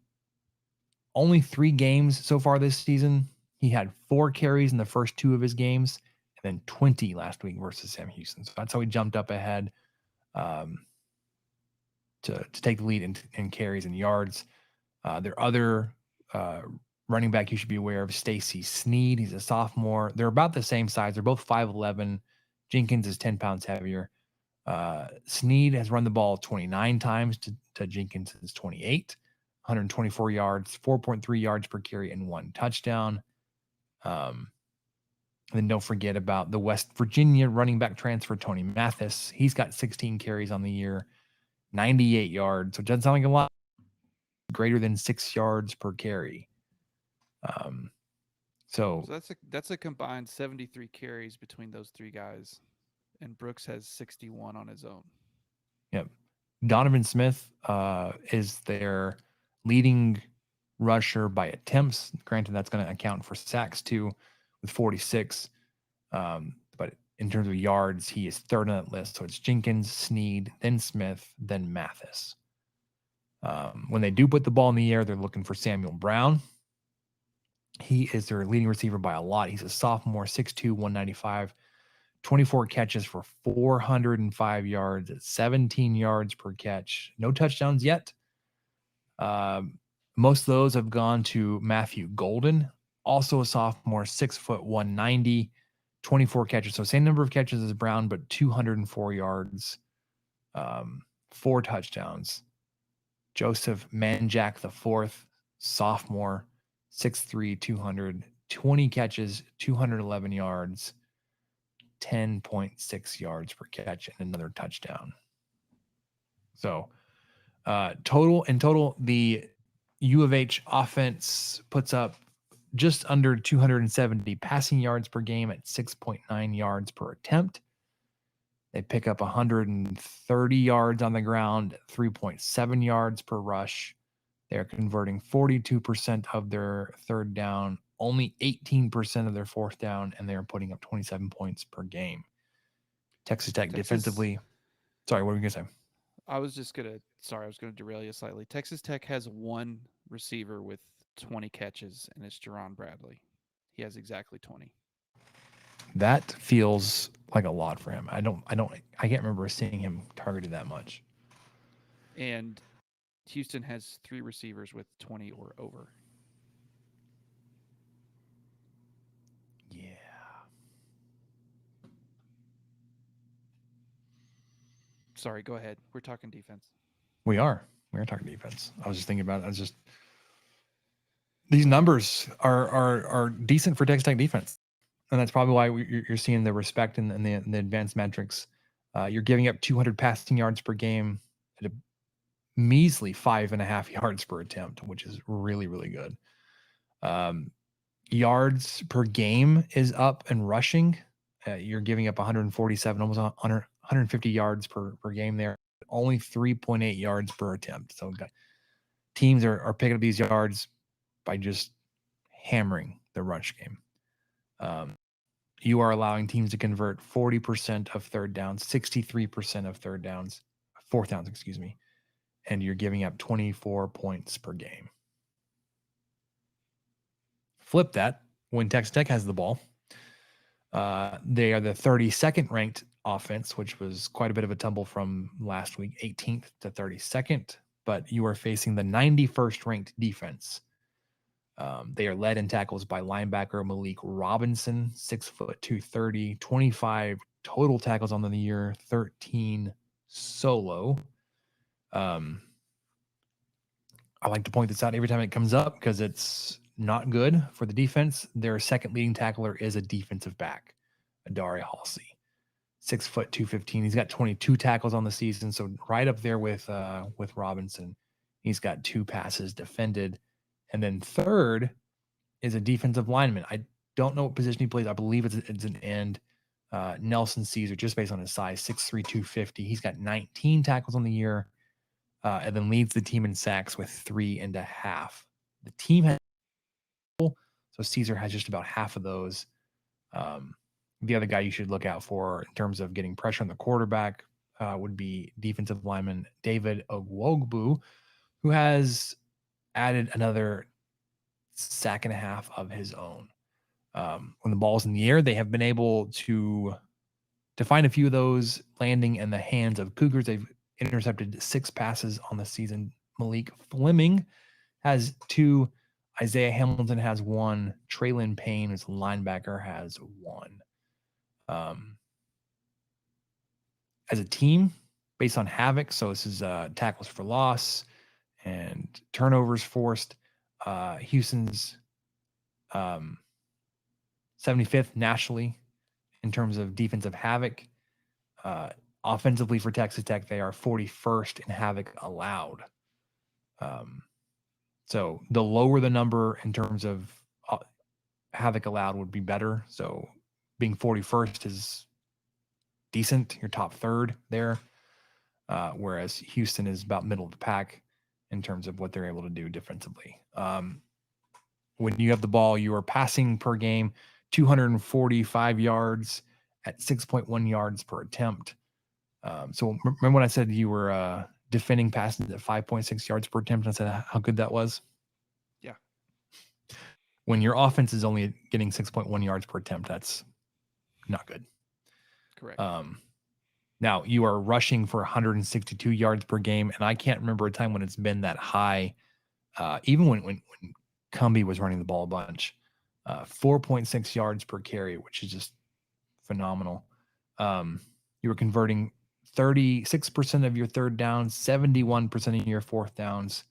only 3 games so far this season. He had 4 carries in the first 2 of his games, and then 20 last week versus Sam Houston. So that's how he jumped up ahead to take the lead in carries and yards. Their other running back you should be aware of, Stacy Sneed. He's a sophomore. They're about the same size. They're both 5'11". Jenkins is 10 pounds heavier. Sneed has run the ball 29 times to Jenkins' 28. 124 yards, 4.3 yards per carry, and 1 touchdown. Then don't forget about the West Virginia running back transfer, Tony Mathis. He's got 16 carries on the year, 98 yards. So it doesn't sound like a lot. Greater than 6 yards per carry. So that's a combined 73 carries between those 3 guys, and Brooks has 61 on his own. Yep. Donovan Smith is their leading rusher by attempts. Granted, that's going to account for sacks too, with 46. But in terms of yards, he is third on that list. So it's Jenkins, Sneed, then Smith, then Mathis. When they do put the ball in the air, they're looking for Samuel Brown. He is their leading receiver by a lot. He's a sophomore, 6'2", 195, 24 catches for 405 yards at 17 yards per catch. No touchdowns yet. Most of those have gone to Matthew Golden, also a sophomore, 6', 190, 24 catches. So same number of catches as Brown, but 204 yards, 4 touchdowns. Joseph Manjack IV, sophomore, 6'3", 220 catches, 211 yards, 10.6 yards per catch, and another touchdown. So total, the U of H offense puts up just under 270 passing yards per game at 6.9 yards per attempt. They pick up 130 yards on the ground, 3.7 yards per rush. They're converting 42% of their third down, only 18% of their fourth down, and they're putting up 27 points per game. Texas Tech defensively. Sorry, what were you going to say? I was going to derail you slightly. Texas Tech has 1 receiver with 20 catches, and it's Jerron Bradley. He has exactly 20. That feels like a lot for him. I can't remember seeing him targeted that much. And Houston has 3 receivers with 20 or over. Yeah. Sorry, go ahead. We're talking defense. We are talking defense. I was just thinking about it. These numbers are decent for Texas Tech defense. And that's probably why you're seeing the respect in the advanced metrics. You're giving up 200 passing yards per game at a measly 5.5 yards per attempt, which is really, really good. Yards per game is up and rushing. You're giving up 147, almost 150 yards per game there. only 3.8 yards per attempt. So teams are picking up these yards by just hammering the rush game. You are allowing teams to convert 40% of third downs, 63% of fourth downs, and you're giving up 24 points per game. Flip that when Texas Tech has the ball. They are the 32nd ranked offense, which was quite a bit of a tumble from last week, 18th to 32nd, but you are facing the 91st ranked defense. They are led in tackles by linebacker Malik Robinson, 6'2", 230, 25 total tackles on the year, 13 solo. I like to point this out every time it comes up because it's not good for the defense. Their second leading tackler is a defensive back, Adare Halsey, 6', 215. He's got 22 tackles on the season, so right up there with Robinson. He's got 2 passes defended. And then third is a defensive lineman. I don't know what position he plays. I believe it's an end. Nelson Caesar, just based on his size, 6'3", 250. He's got 19 tackles on the year, and then leads the team in sacks with 3.5. The team has, so Caesar has just about half of those. The other guy you should look out for in terms of getting pressure on the quarterback would be defensive lineman David Ogwogbu, who has added another sack and a half of his own. When the ball's in the air, they have been able to find a few of those landing in the hands of Cougars. They've intercepted 6 passes on the season. Malik Fleming has 2. Isaiah Hamilton has 1. Traylon Payne, as linebacker, has 1. As a team, based on Havoc, so this is tackles for loss and turnovers forced, Houston's 75th nationally in terms of defensive havoc. Offensively for Texas Tech, they are 41st in havoc allowed. So the lower the number in terms of havoc allowed would be better. So being 41st is decent. You're top third there. Whereas Houston is about middle of the pack in terms of what they're able to do defensively. When you have the ball, you are passing per game 245 yards at 6.1 yards per attempt. So remember when I said you were defending passes at 5.6 yards per attempt, and I said how good that was? Yeah. When your offense is only getting 6.1 yards per attempt, that's not good. Correct. Now you are rushing for 162 yards per game, and I can't remember a time when it's been that high. Even when Cumbie was running the ball a bunch, 4.6 yards per carry, which is just phenomenal. You were converting 36% of your third downs, 71% of your fourth downs,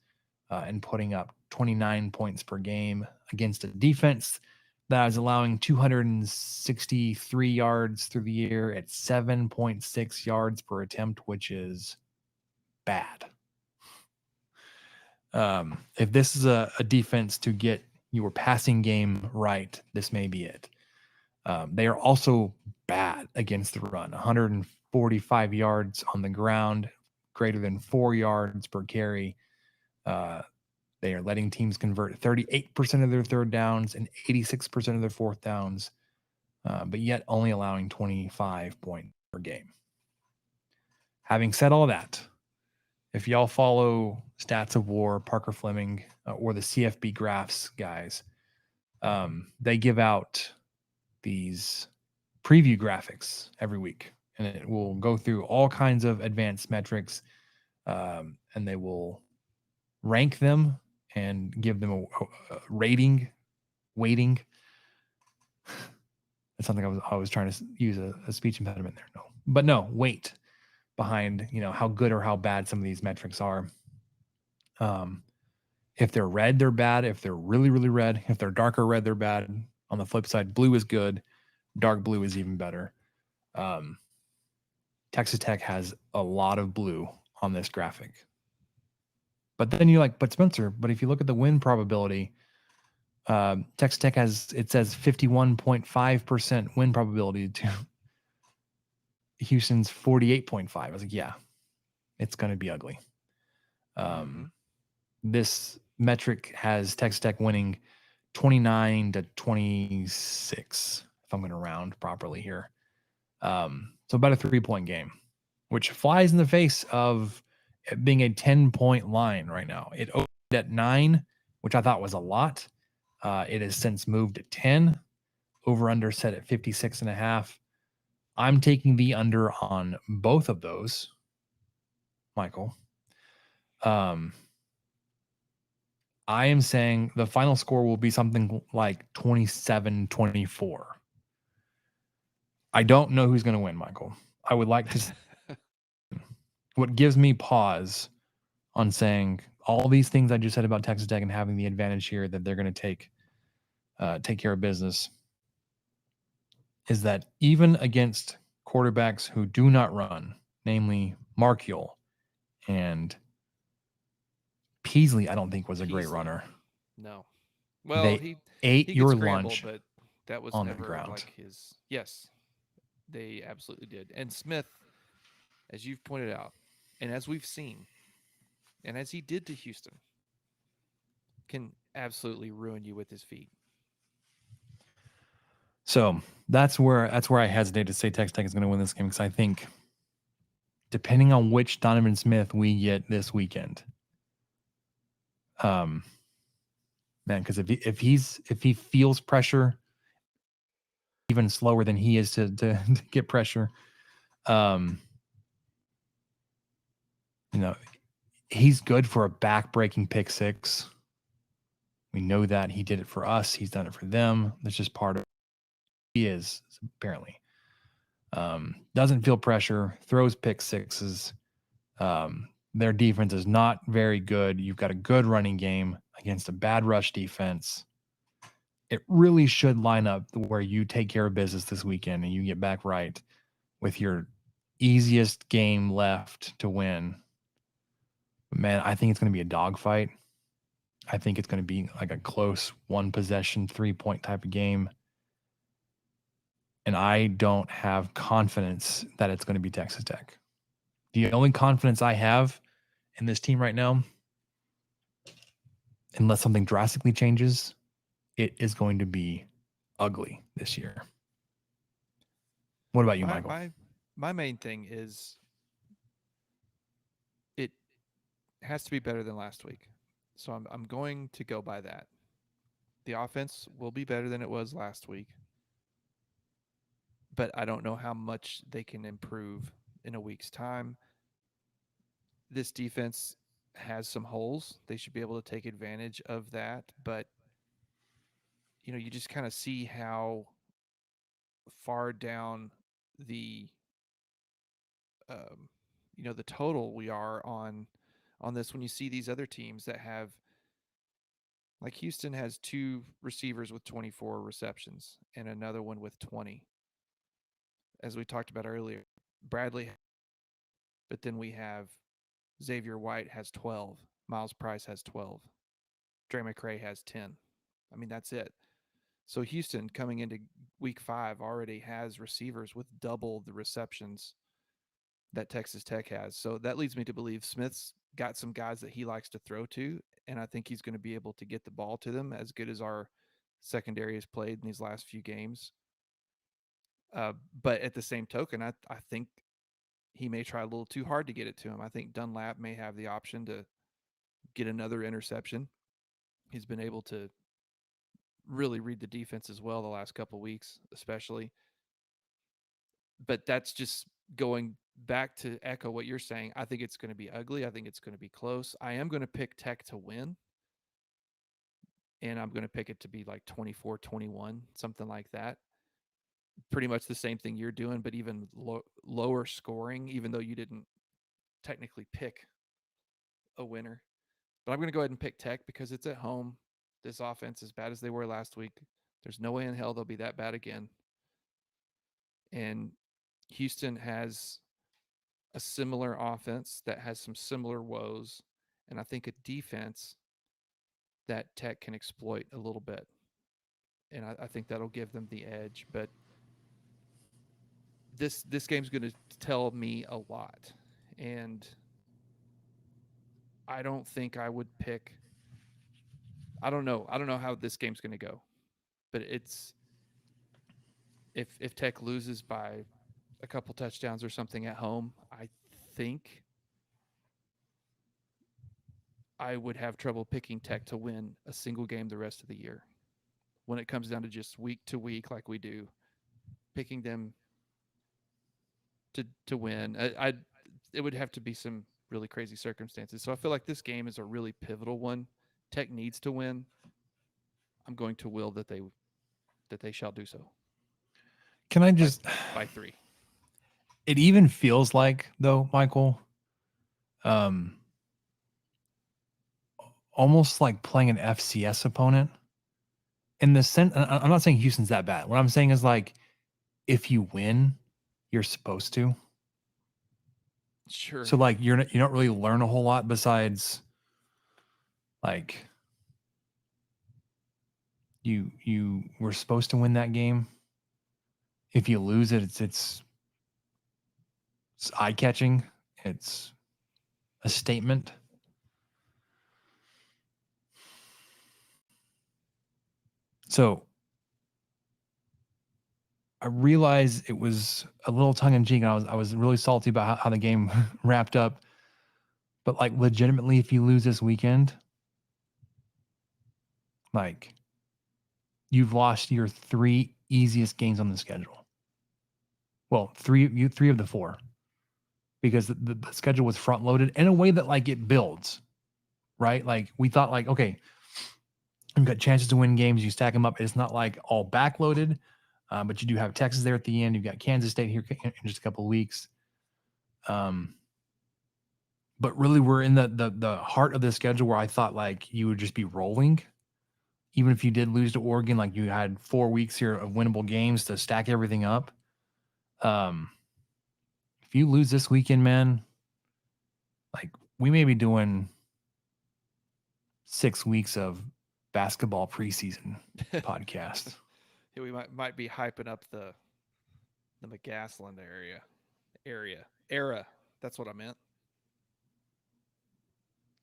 and putting up 29 points per game against a defense that is allowing 263 yards through the year at 7.6 yards per attempt, which is bad. If this is a defense to get your passing game right, this may be it. They are also bad against the run, 145 yards on the ground, greater than 4 yards per carry. They are letting teams convert 38% of their third downs and 86% of their fourth downs, but yet only allowing 25 points per game. Having said all that, if y'all follow Stats of War, Parker Fleming, or the CFB Graphs guys, they give out these preview graphics every week, and it will go through all kinds of advanced metrics, and they will rank them and give them a weighting. That's something I was trying to use a speech impediment there. No, weight behind, how good or how bad some of these metrics are. If they're red, they're bad. If they're really, really red, if they're darker red, they're bad. On the flip side, blue is good. Dark blue is even better. Texas Tech has a lot of blue on this graphic. But then you're like, but Spencer, but if you look at the win probability, Texas Tech says 51.5% win probability to Houston's 48.5. I was like, yeah. It's going to be ugly. Mm-hmm. This metric has Texas Tech winning 29-26, if I'm going to round properly here. So about a 3-point game, which flies in the face of it being a 10-point line right now. It opened at 9, which I thought was a lot. It has since moved to 10. Over under set at 56.5. I'm taking the under on both of those, Michael. I am saying the final score will be something like 27-24. I don't know who's going to win, Michael. I would like to. What gives me pause on saying all these things I just said about Texas Tech and having the advantage here that they're going to take care of business is that even against quarterbacks who do not run, namely Markiel and Peasley, I don't think was a great runner. No. Well, They he ate could your scramble, lunch but that was on the never ground. like his. Yes, they absolutely did. And Smith, as you've pointed out, and as we've seen, and as he did to Houston, can absolutely ruin you with his feet. So that's where I hesitate to say Texas Tech is going to win this game, because I think depending on which Donovan Smith we get this weekend, man, because if he feels pressure even slower than he is to get pressure, he's good for a back-breaking pick six. We know that he did it for us. He's done it for them. That's just part of he is, apparently. Doesn't feel pressure, throws pick sixes. Their defense is not very good. You've got a good running game against a bad rush defense. It really should line up where you take care of business this weekend and you get back right with your easiest game left to win. Man, I think it's going to be a dogfight. I think it's going to be like a close one possession, 3-point type of game. And I don't have confidence that it's going to be Texas Tech. The only confidence I have in this team right now, unless something drastically changes, it is going to be ugly this year. What about you, Michael? My main thing is it has to be better than last week. So I'm going to go by that. The offense will be better than it was last week, but I don't know how much they can improve in a week's time. This defense has some holes. They should be able to take advantage of that, but you just kind of see how far down the the total we are on this when you see these other teams that have, like Houston has 2 receivers with 24 receptions and another one with 20. As we talked about earlier, Bradley, but then we have Xavier White has 12, Miles Price has 12, Dre McCray has 10. I mean, that's it. So Houston coming into week 5 already has receivers with double the receptions that Texas Tech has. So that leads me to believe Smith's got some guys that he likes to throw to, and I think he's going to be able to get the ball to them as good as our secondary has played in these last few games. But at the same token, I think he may try a little too hard to get it to him. I think Dunlap may have the option to get another interception. He's been able to really read the defense as well the last couple of weeks, especially. But that's just going back to echo what you're saying. I think it's going to be ugly. I think it's going to be close. I am going to pick Tech to win. And I'm going to pick it to be like 24-21, something like that. Pretty much the same thing you're doing, but even lower scoring, even though you didn't technically pick a winner. But I'm going to go ahead and pick Tech because it's at home. This offense, as bad as they were last week, there's no way in hell they'll be that bad again. And Houston has a similar offense that has some similar woes, and I think a defense that Tech can exploit a little bit. And I think that'll give them the edge. But this game's going to tell me a lot. And I don't think I would pick. I don't know. I don't know how this game's going to go, but it's if Tech loses by a couple touchdowns or something at home, I think I would have trouble picking Tech to win a single game the rest of the year. When it comes down to just week to week, like we do, picking them to win, it would have to be some really crazy circumstances. So I feel like this game is a really pivotal one. Tech needs to win. I'm going to will that they shall do so. Can I just by 3? It even feels like, though, Michael, almost like playing an FCS opponent in the sense. I'm not saying Houston's that bad. What I'm saying is, like, if you win, you're supposed to. Sure. So, like, you don't really learn a whole lot besides, like, you were supposed to win that game. If you lose it, it's eye catching. It's a statement. So I realized it was a little tongue in cheek, and I was really salty about how the game wrapped up. But, like, legitimately, if you lose this weekend, like, you've lost your 3 easiest games on the schedule. Well, three of the 4, because the schedule was front loaded in a way that, like, it builds, right? Like, we thought, like, okay, you've got chances to win games. You stack them up. It's not like all backloaded, but you do have Texas there at the end. You've got Kansas State here in just a couple of weeks. But really, we're in the heart of the schedule where I thought, like, you would just be rolling. Even if you did lose to Oregon, like, you had 4 weeks here of winnable games to stack everything up. If you lose this weekend, man, like, we may be doing 6 weeks of basketball preseason podcast. Yeah, we might be hyping up the McGaslin era. That's what I meant.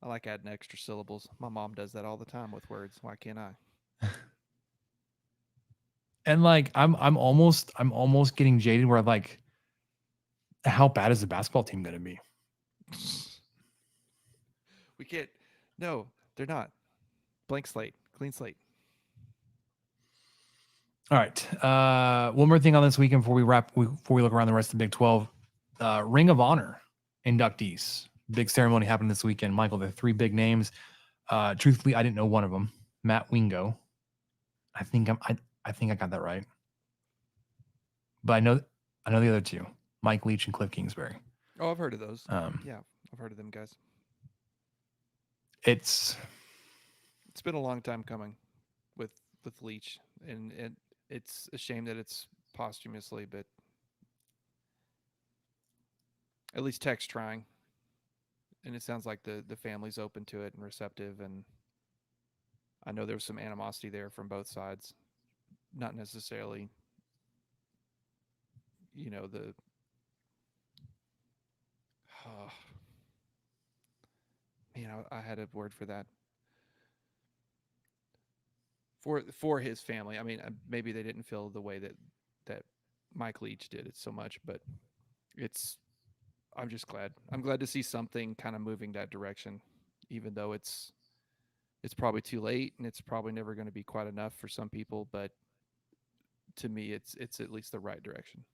I like adding extra syllables. My mom does that all the time with words. Why can't I? And, like, I'm almost getting jaded where, like, how bad is the basketball team going to be? We can't. No, they're not. Blank slate, clean slate. All right. One more thing on this weekend before we look around the rest of the Big 12. Ring of Honor inductees. Big ceremony happened this weekend. Michael, there are 3 big names. Truthfully, I didn't know one of them. Matt Wingo. I think I got that right. But I know the other 2. Mike Leach and Cliff Kingsbury. Oh, I've heard of those. Yeah, I've heard of them guys. It's been a long time coming with Leach, and it's a shame that it's posthumously, but at least Tech's trying, and it sounds like the family's open to it and receptive. And I know there was some animosity there from both sides, not necessarily, the man, I had a word for that. For his family. I mean, maybe they didn't feel the way that Mike Leach did it so much, but I'm just glad. I'm glad to see something kind of moving that direction, even though it's probably too late and it's probably never going to be quite enough for some people. But to me, it's at least the right direction.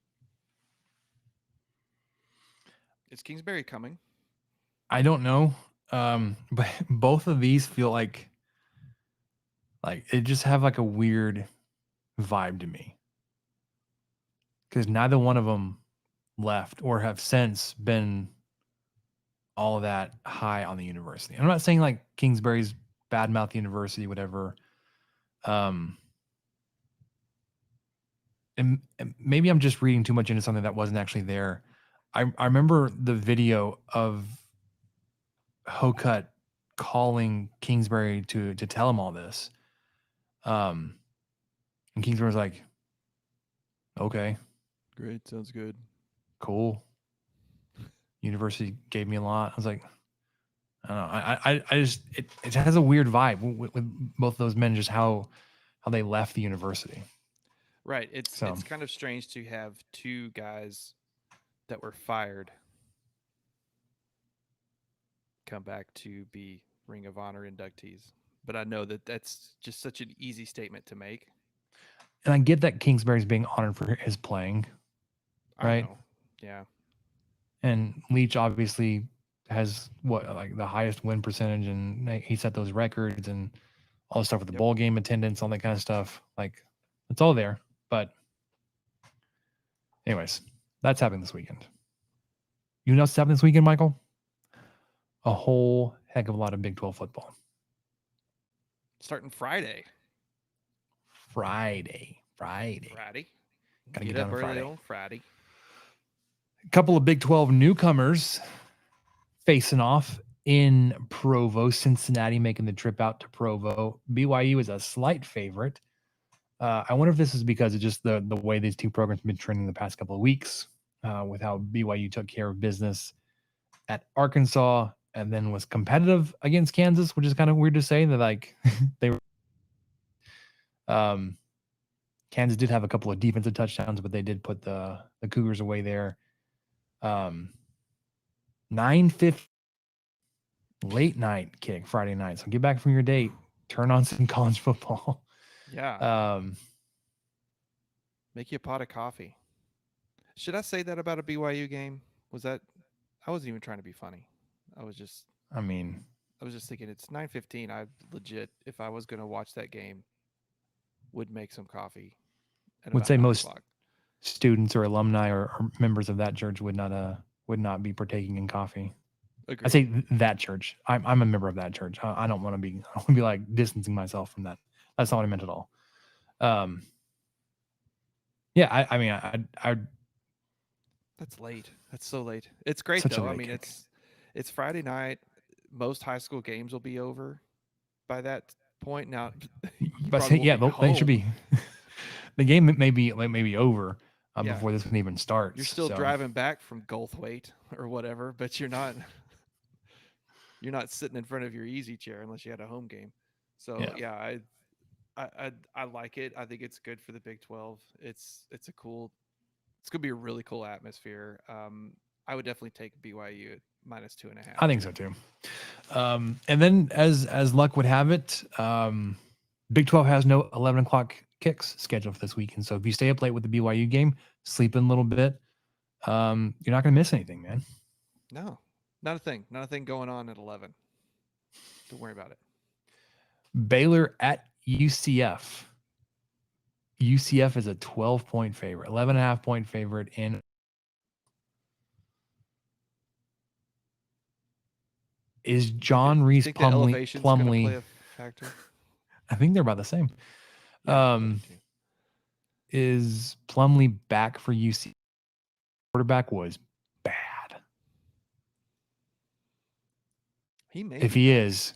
Is Kingsbury coming? I don't know, but both of these feel like it just have, like, a weird vibe to me, because neither one of them left or have since been all that high on the university. I'm not saying, like, Kingsbury's badmouth the university, whatever. And maybe I'm just reading too much into something that wasn't actually there. I remember the video of Hokut calling Kingsbury to tell him all this. And Kingsbury was like, okay, Great, sounds good. cool. University gave me a lot. I was like, don't know. I just it has a weird vibe with both those men, just how they left the university. Right. It's So it's kind of strange to have two guys that were fired come back to be Ring of Honor inductees. But I know that that's just such an easy statement to make. and I get that Kingsbury's being honored for his playing, I right? know. Yeah. And Leach obviously has what like the highest win percentage, and he set those records and all the stuff with the Yep. bowl game attendance, all that kind of stuff. Like it's all there. But anyways, that's happening this weekend. You know what's happening this weekend, Michael? A whole heck of a lot of Big 12 football. Starting Friday. Friday. Gotta Get get down up on early Friday. on Friday. A couple of Big 12 newcomers facing off in Provo. Cincinnati making the trip out to Provo. BYU is a slight favorite. I wonder if this is because of just the way these two programs have been trending the past couple of weeks, with how BYU took care of business at Arkansas and then was competitive against Kansas, which is kind of weird to say that like they were. Kansas did have a couple of defensive touchdowns, but they did put the Cougars away there. 9:50 late night kick Friday night. So get back from your date, turn on some college football. Yeah. Make you a pot of coffee. Should I say that about a BYU game? Was that I wasn't even trying to be funny. I was just I mean, thinking it's 9:15. I legit, if I was going to watch that game, would make some coffee at would about say 9 most o'clock. students or alumni or members of that church would not be partaking in coffee. I Agreed. say that church. I'm a member of that church. I don't want to be. I want to be like distancing myself from that. That's not what I meant at all. Yeah. I mean, I That's late. That's so late. It's great such a though. I late mean, kick. it's Friday night. Most high school games will be over by that point. Now, you But probably won't yeah, be they should home. be. The game may be over Yeah. before this one even starts. You're still so. driving back from Goldthwaite or whatever, but you're not sitting in front of your easy chair unless you had a home game. So yeah, I like it. I think it's good for the Big 12. It's gonna be a really cool atmosphere. I would definitely take BYU at -2.5. I think so too. And then as luck would have it, Big 12 has no 11 o'clock kicks scheduled for this weekend. So if you stay up late with the BYU game, sleep in a little bit, you're not going to miss anything, man. No, not a thing. Not a thing going on at 11. Don't worry about it. Baylor at UCF. UCF is a 12-point favorite, 11.5-point favorite in. Is John Reese Think the elevation's going to play Plumlee? a factor? I think they're about the same. Yeah, I think too. Is Plumlee back for UCF? Quarterback was bad. He may. If he is,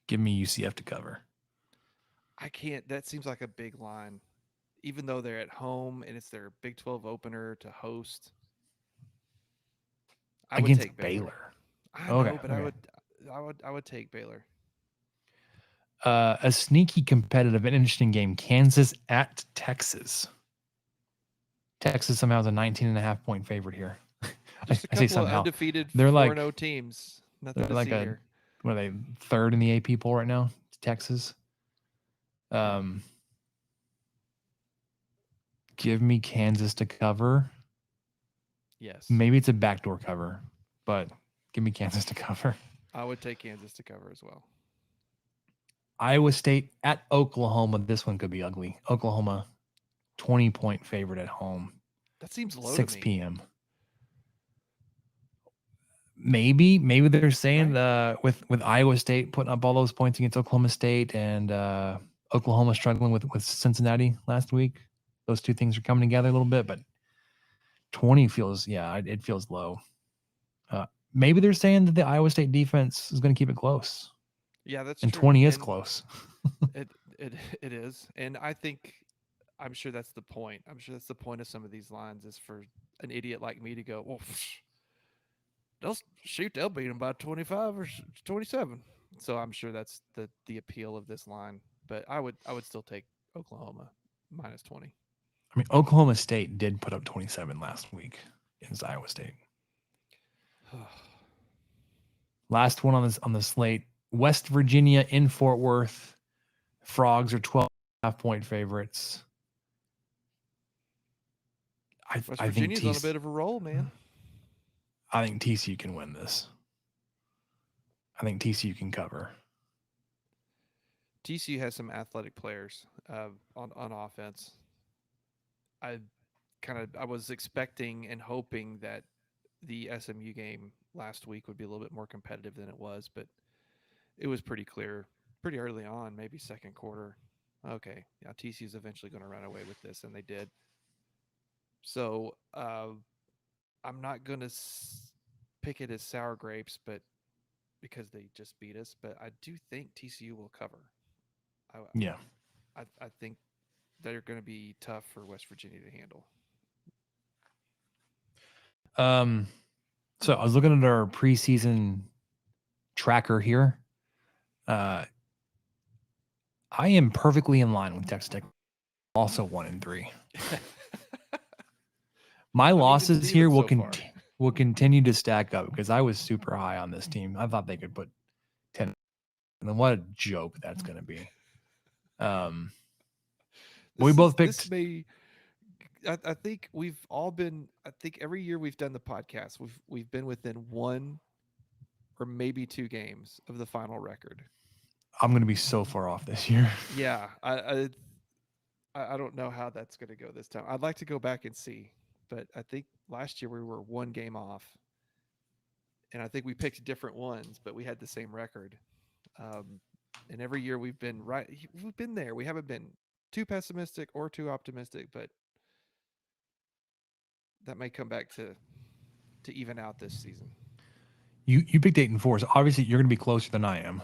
give me UCF to cover. I can't. That seems like a big line, even though they're at home and it's their Big 12 opener to host. I would Against take Baylor. I know, Okay, but okay. I would take Baylor. A sneaky competitive and interesting game. Kansas at Texas. Texas somehow is a 19.5-point favorite here. Just a I say couple of somehow. undefeated They're 4-0 like teams. Nothing they're to like see here. what are they, third in the AP poll right now? Texas. Give me Kansas to cover. Yes. Maybe it's a backdoor cover, but give me Kansas to cover. I would take Kansas to cover as well. Iowa State at Oklahoma. This one could be ugly. Oklahoma, 20-point favorite at home. That seems low 6 to me. p.m. Maybe they're saying with Iowa State putting up all those points against Oklahoma State and Oklahoma struggling with Cincinnati last week. Those two things are coming together a little bit, but 20 feels it feels low. Maybe they're saying that the Iowa State defense is going to keep it close. Yeah, that's and true. 20 is close. It is, and I'm sure that's the point. I'm sure that's the point of some of these lines is for an idiot like me to go, well, they'll beat them by 25 or 27. So I'm sure that's the appeal of this line. But I would still take Oklahoma minus 20. I mean, Oklahoma State did put up 27 last week against Iowa State. Last one on the slate, West Virginia in Fort Worth. Frogs are 12.5-point favorites. West I think Virginia's on a bit of a roll, man. I think TCU can win this. I think TCU can cover. TCU has some athletic players on offense. I was expecting and hoping that the SMU game last week would be a little bit more competitive than it was, but it was pretty clear pretty early on, maybe second quarter. Okay, yeah, TCU's eventually going to run away with this, and they did. So I'm not going to pick it as sour grapes, but because they just beat us, but I do think TCU will cover. I think they're going to be tough for West Virginia to handle. So I was looking at our preseason tracker here. I am perfectly in line with Texas Tech, also 1-3. My losses here will continue to stack up because I was super high on this team. I thought they could put 10. And then what a joke that's going to be. We both picked. I think we've all been. I think every year we've done the podcast, we've been within one or maybe two games of the final record. I'm going to be so far off this year. Yeah, I don't know how that's going to go this time. I'd like to go back and see, but I think last year we were one game off, and I think we picked different ones, but we had the same record. And every year we've been right. We've been there. We haven't been too pessimistic or too optimistic, but that may come back to even out this season. You picked 8-4, so obviously you're going to be closer than I am.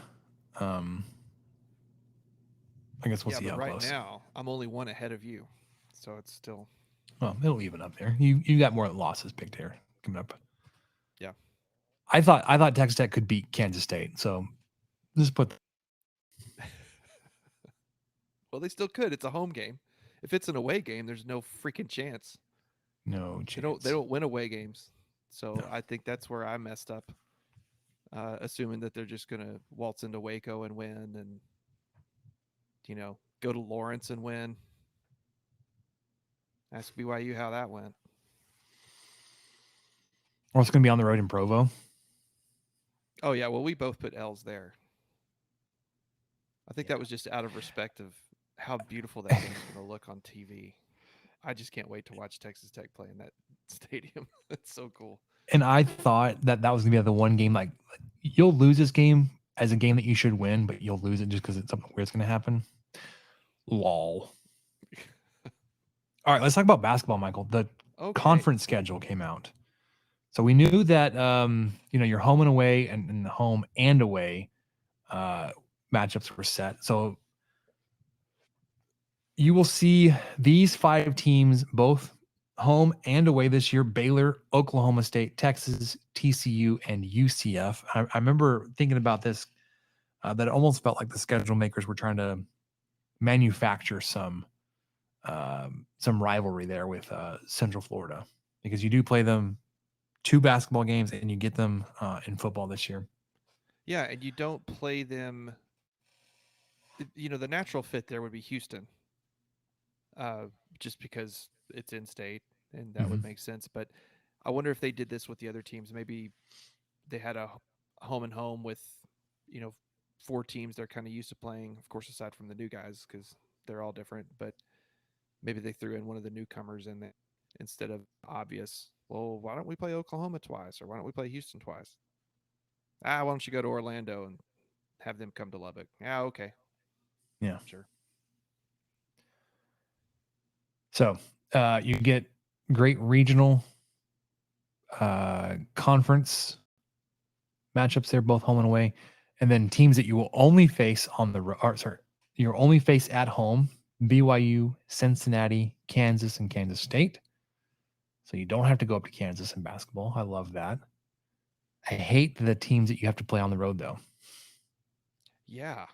I guess we'll see how right close. Right now, I'm only one ahead of you, so it's still. Well, it'll even up there. You got more losses picked here coming up. Yeah, I thought Texas Tech could beat Kansas State, so just put. Well, they still could. It's a home game. If it's an away game, there's no freaking chance. No chance. They don't win away games, so no. I think that's where I messed up. Assuming that they're just gonna waltz into Waco and win, and go to Lawrence and win. Ask BYU how that went. Or it's gonna be on the road in Provo. Oh yeah, well we both put L's there. I think that was just out of respect of how beautiful that game's going to look on TV. I just can't wait to watch Texas Tech play in that stadium. It's so cool. And I thought that was going to be the one game, like, you'll lose this game as a game that you should win, but you'll lose it just because it's something weird's going to happen. Lol. All right, let's talk about basketball, Michael. The conference schedule came out. So we knew that, your home and away and the home and away matchups were set. So you will see these 5 teams, both home and away this year: Baylor, Oklahoma State, Texas, TCU, and UCF. I remember thinking about this, that it almost felt like the schedule makers were trying to manufacture some rivalry there with Central Florida, because you do play them 2 basketball games and you get them in football this year. Yeah, and you don't play them. The natural fit there would be Houston, just because it's in state, and that would make sense. But I wonder if they did this with the other teams. Maybe they had a home and home with, 4 teams they're kind of used to playing, of course, aside from the new guys, because they're all different. But maybe they threw in one of the newcomers in there instead of obvious. Well, why don't we play Oklahoma twice, or why don't we play Houston twice? Why don't you go to Orlando and have them come to Lubbock? Yeah, okay. Yeah, sure. So you get great regional conference matchups there, both home and away, and then teams that you will only face on the you'll only face at home: BYU, Cincinnati, Kansas, and Kansas State. So you don't have to go up to Kansas in basketball. I love that. I hate the teams that you have to play on the road, though. Yeah,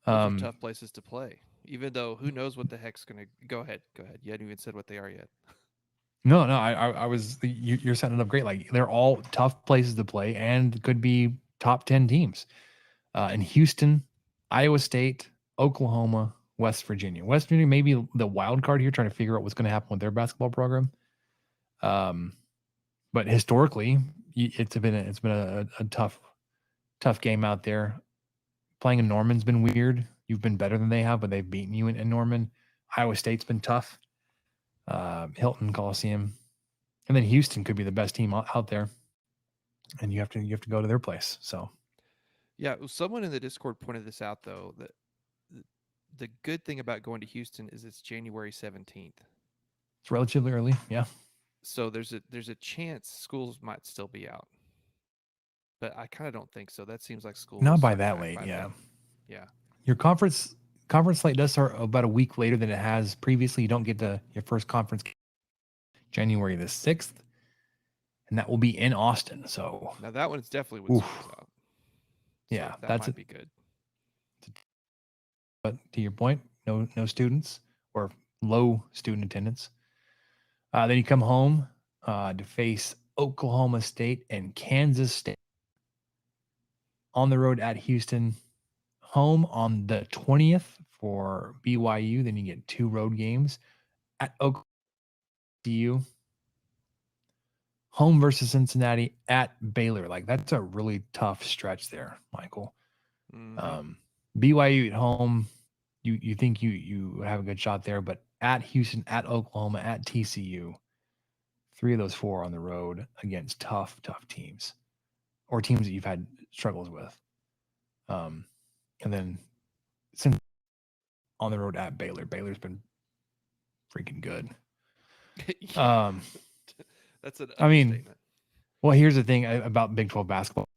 those are Um, tough places to play. Even though who knows what the heck's gonna go ahead. Go ahead. You hadn't even said what they are yet. no, I was you're setting it up great. Like they're all tough places to play and could be top 10 teams. In Houston, Iowa State, Oklahoma, West Virginia. West Virginia may be the wild card here, trying to figure out what's going to happen with their basketball program. But historically, it's been a tough game out there. Playing in Norman's been weird. You've been better than they have, but they've beaten you in Norman. Iowa State's been tough. Hilton Coliseum, and then Houston could be the best team out there, and you have to go to their place. So Yeah, someone in the Discord pointed this out though that the good thing about going to Houston is it's January 17th. it's relatively early. Yeah. So there's a chance schools might still be out. But I kind of don't think so. That seems like school will Not by start that back late, by yeah. then. Yeah. Your conference slate does start about a week later than it has previously. You don't get to your first conference January the 6th, and that will be in Austin. So Now that one is definitely when Oof. school's out. So yeah, that that's might it. be good. But to your point, no students or low student attendance. Then you come home to face Oklahoma State and Kansas State on the road at Houston. Home on the 20th for BYU. Then you get 2 road games at Oklahoma. Home versus Cincinnati, at Baylor. Like that's a really tough stretch there, Michael. Mhm. BYU at home, you think you have a good shot there, but at Houston, at Oklahoma, at TCU, 3 of those 4 on the road against tough teams or teams that you've had struggles with. And then since on the road at Baylor, Baylor's been freaking good. Yeah. That's an I mean, understatement. well, here's the thing about Big 12 basketball.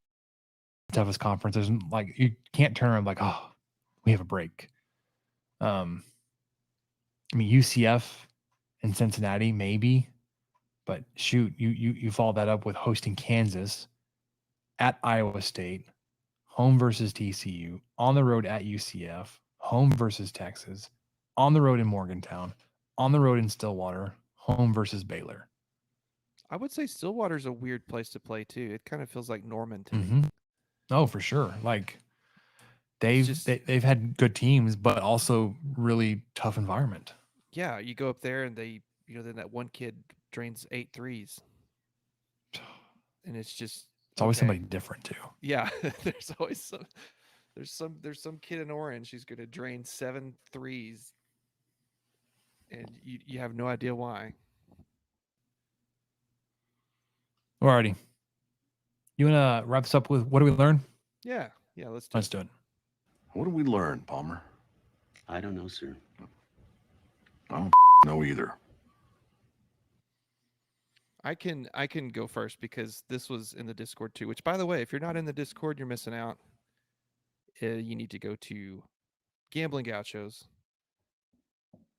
Toughest conference is like you can't turn around like, oh, we have a break. I mean UCF and Cincinnati maybe, but shoot, you follow that up with hosting Kansas at Iowa State, home versus TCU, on the road at UCF, home versus Texas, on the road in Morgantown, on the road in Stillwater, home versus Baylor. I would say Stillwater's a weird place to play too. It kind of feels like Norman to me. Mm-hmm. Oh, for sure. Like It's they've had good teams, but also really tough environment. yeah, you go up there and they, then that one kid drains 8 threes. And it's just It's always okay. somebody different too. Yeah, there's always there's some kid in orange who's going to drain 7 threes and you have no idea why. Alrighty. You want to wrap this up with what do we learn? Yeah, let's do it. What did we learn, Palmer? I don't know, sir. I don't know either. I can go first because this was in the Discord too. Which, by the way, if you're not in the Discord, you're missing out. You need to go to Gambling Gauchos.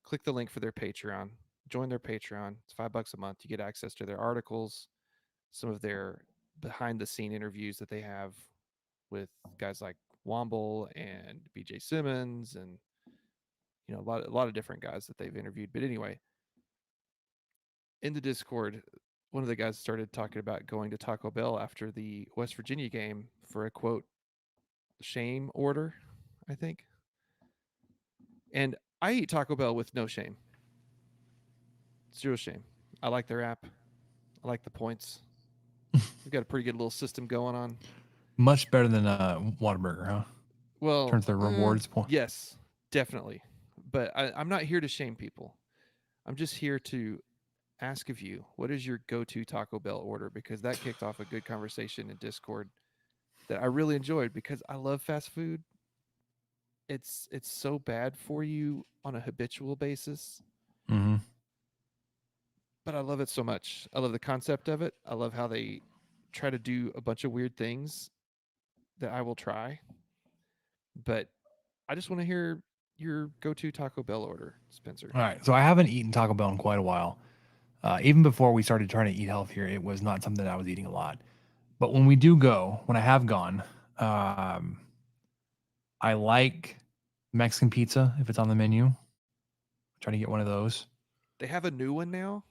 Click the link for their Patreon. Join their Patreon. It's $5 a month. You get access to their articles, some of their behind-the-scene interviews that they have with guys like Womble and BJ Simmons, and a lot of different guys that they've interviewed. But anyway, in the Discord, one of the guys started talking about going to Taco Bell after the West Virginia game for a quote shame order, I think. And I eat Taco Bell with no shame. 0 shame. I like their app. I like the points. We've got a pretty good little system going on. Much better than Whataburger, huh? Well, in terms of their rewards point. Yes, definitely. But I'm not here to shame people. I'm just here to ask of you, what is your go-to Taco Bell order? Because that kicked off a good conversation in Discord that I really enjoyed because I love fast food. It's so bad for you on a habitual basis. Mm-hmm. But I love it so much. I love the concept of it. I love how they try to do a bunch of weird things that I will try. But I just want to hear your go-to Taco Bell order, Spencer. All right. So I haven't eaten Taco Bell in quite a while. Even before we started trying to eat healthier, it was not something that I was eating a lot. But when we do go, when I have gone, I like Mexican pizza if it's on the menu. Try to get one of those. They have a new one now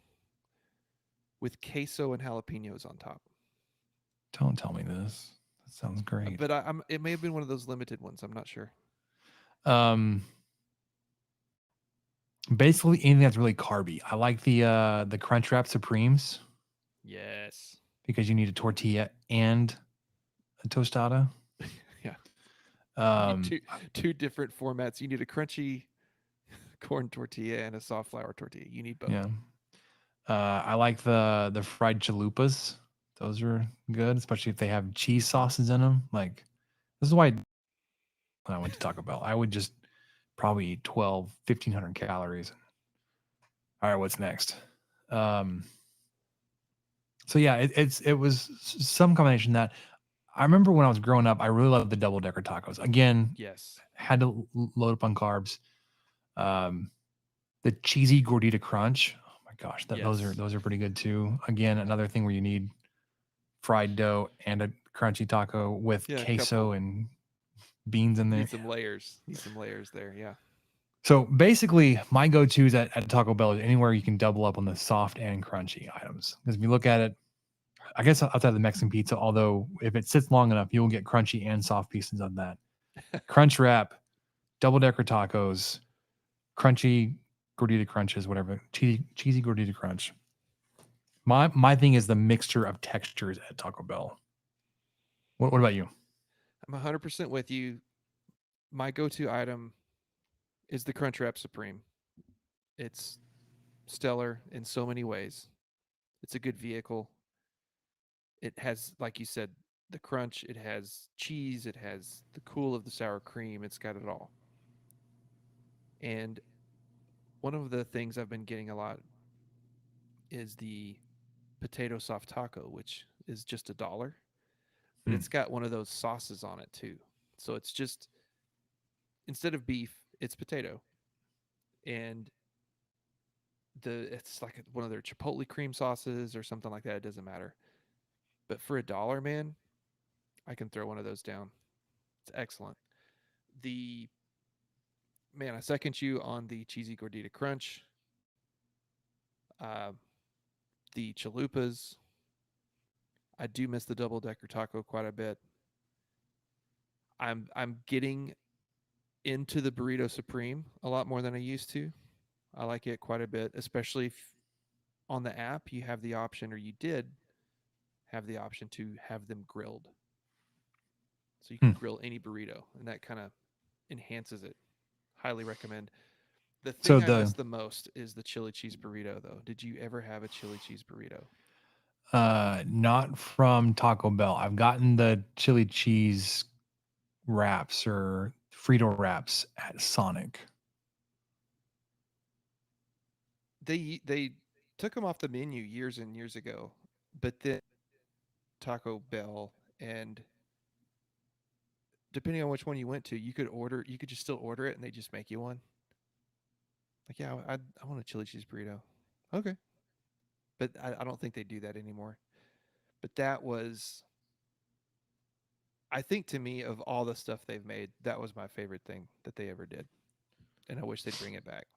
with queso and jalapenos on top. Don't tell me this. That sounds great. But it may have been one of those limited ones. I'm not sure. Basically anything that's really carby. I like the Crunchwrap Supremes Yes. because you need a tortilla and a tostada. Yeah. Um, Two different formats. You need a crunchy corn tortilla and a soft flour tortilla. You need both. yeah. I like the fried chalupas. Those are good, especially if they have cheese sauces in them. Like, this is why when I went to Taco Bell, I would just probably eat 1,500 calories. All right, what's next? So yeah, it was some combination that I remember when I was growing up, I really loved the double decker tacos. Again, Yes. had to load up on carbs. The cheesy gordita crunch. Oh my gosh, those are pretty good too. Again, another thing where you need fried dough and a crunchy taco with queso and beans in there. Need some layers. Need some layers there. Yeah. So basically, my go-tos at Taco Bell is anywhere you can double up on the soft and crunchy items. Because if you look at it, I guess outside of the Mexican pizza, although if it sits long enough, you'll get crunchy and soft pieces of that. Crunch wrap, double decker tacos, crunchy gordita crunches, whatever, cheesy gordita crunch. My thing is the mixture of textures at Taco Bell. What about you? I'm 100% with you. My go-to item is the Crunchwrap Supreme. It's stellar in so many ways. It's a good vehicle. It has, like you said, the crunch. It has cheese. It has the cool of the sour cream. It's got it all. And one of the things I've been getting a lot is the potato soft taco, which is just $1, but it's got one of those sauces on it too. So it's just, instead of beef, it's potato, and it's like one of their chipotle cream sauces or something like that. It doesn't matter. But for $1, man, I can throw one of those down. It's excellent. I second you on the cheesy gordita crunch. The chalupas. I do miss the double decker taco quite a bit. I'm getting into the burrito supreme a lot more than I used to. I like it quite a bit, especially if on the app you have the option, or you did have the option to have them grilled. So you can grill any burrito, and that kind of enhances it. Highly recommend. The thing I miss the most is the chili cheese burrito, though. Did you ever have a chili cheese burrito? Not from Taco Bell. I've gotten the chili cheese wraps or Frito wraps at Sonic. They took them off the menu years and years ago, but then Taco Bell, and depending on which one you went to, you could just still order it, and they just make you one. Like, yeah, I want a chili cheese burrito. Okay. But I don't think they do that anymore. But that was, I think, to me, of all the stuff they've made, that was my favorite thing that they ever did. And I wish they'd bring it back.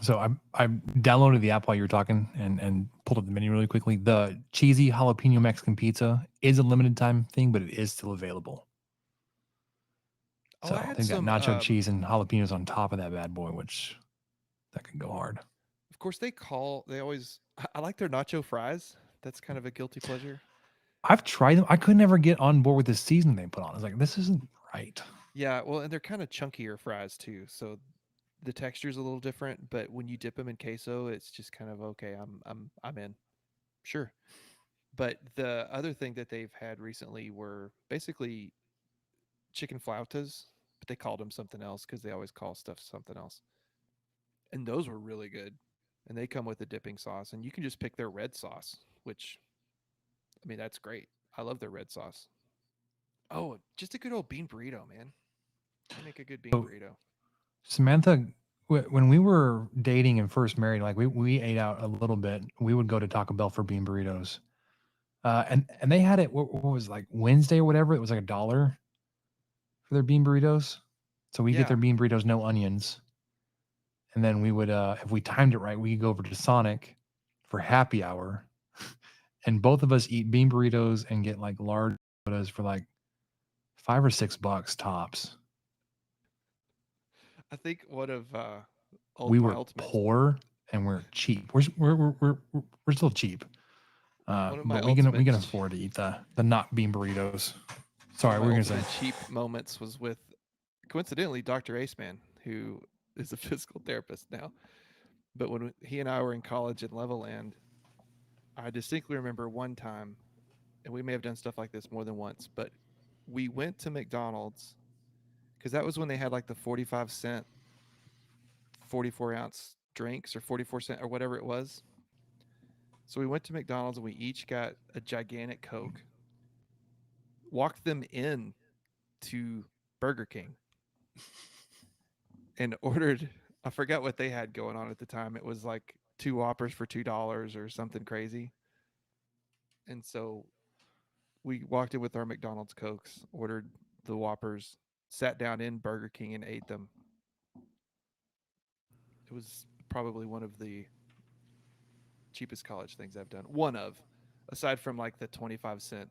So I downloaded the app while you were talking and pulled up the menu really quickly. The cheesy jalapeno Mexican pizza is a limited time thing, but it is still available. So they've got nacho cheese and jalapenos on top of that bad boy, which that could go hard. Of course, I like their nacho fries. That's kind of a guilty pleasure. I've tried them. I could never get on board with the seasoning they put on. I was like, this isn't right. Yeah, well, and they're kind of chunkier fries too, so the texture's a little different. But when you dip them in queso, it's just kind of okay. I'm in, sure. But the other thing that they've had recently were basically chicken flautas, but they called them something else because they always call stuff something else. And those were really good. And they come with a dipping sauce, and you can just pick their red sauce, which, I mean, that's great. I love their red sauce. Oh, just a good old bean burrito, man. I make a good bean burrito. Samantha, when we were dating and first married, like we ate out a little bit. We would go to Taco Bell for bean burritos. And they had it. What was it, like Wednesday or whatever? It was like $1 for their bean burritos. So we get their Yeah. bean burritos, no onions. And then we would, if we timed it right, we could go over to Sonic for happy hour, and both of us eat bean burritos and get like large sodas for like $5 or $6 tops. I think one of We my were ultimate poor and we're cheap. We're still cheap, one of my but we can ultimate afford to eat the not bean burritos. Sorry, one we're of my gonna say ultimate cheap moments was with coincidentally Dr. Aceman, who is a physical therapist now. But when he and I were in college in Levelland, I distinctly remember one time, and we may have done stuff like this more than once, but we went to McDonald's because that was when they had like the 45-cent 44-ounce drinks or 44 cent or whatever it was. So we went to McDonald's and we each got a gigantic Coke, walked them in to Burger King, and ordered. I forgot what they had going on at the time. It was like 2 Whoppers for $2 or something crazy. And so we walked in with our McDonald's Cokes, ordered the Whoppers, sat down in Burger King and ate them. It was probably one of the cheapest college things I've done. One of, aside from like the 25-cent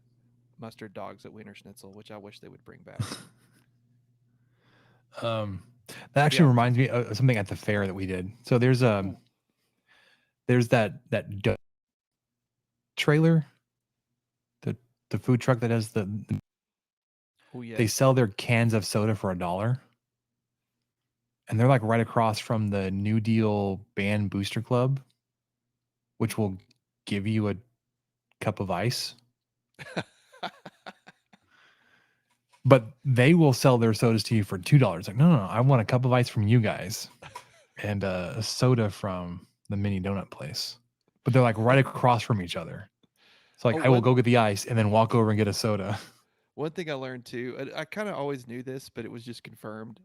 mustard dogs at Wiener Schnitzel, which I wish they would bring back. that actually Yeah. reminds me of something at the fair that we did. So there's Ooh. that trailer, the food truck that has Oh yeah. they sell their cans of soda for $1, and they're like right across from the New Deal Band Booster Club, which will give you a cup of ice. But they will sell their sodas to you for $2. Like, no, I want a cup of ice from you guys, and a soda from the mini donut place. But they're like right across from each other. So like, Oh, I will go get the ice and then walk over and get a soda. One thing I learned too, and I kind of always knew this, but it was just confirmed.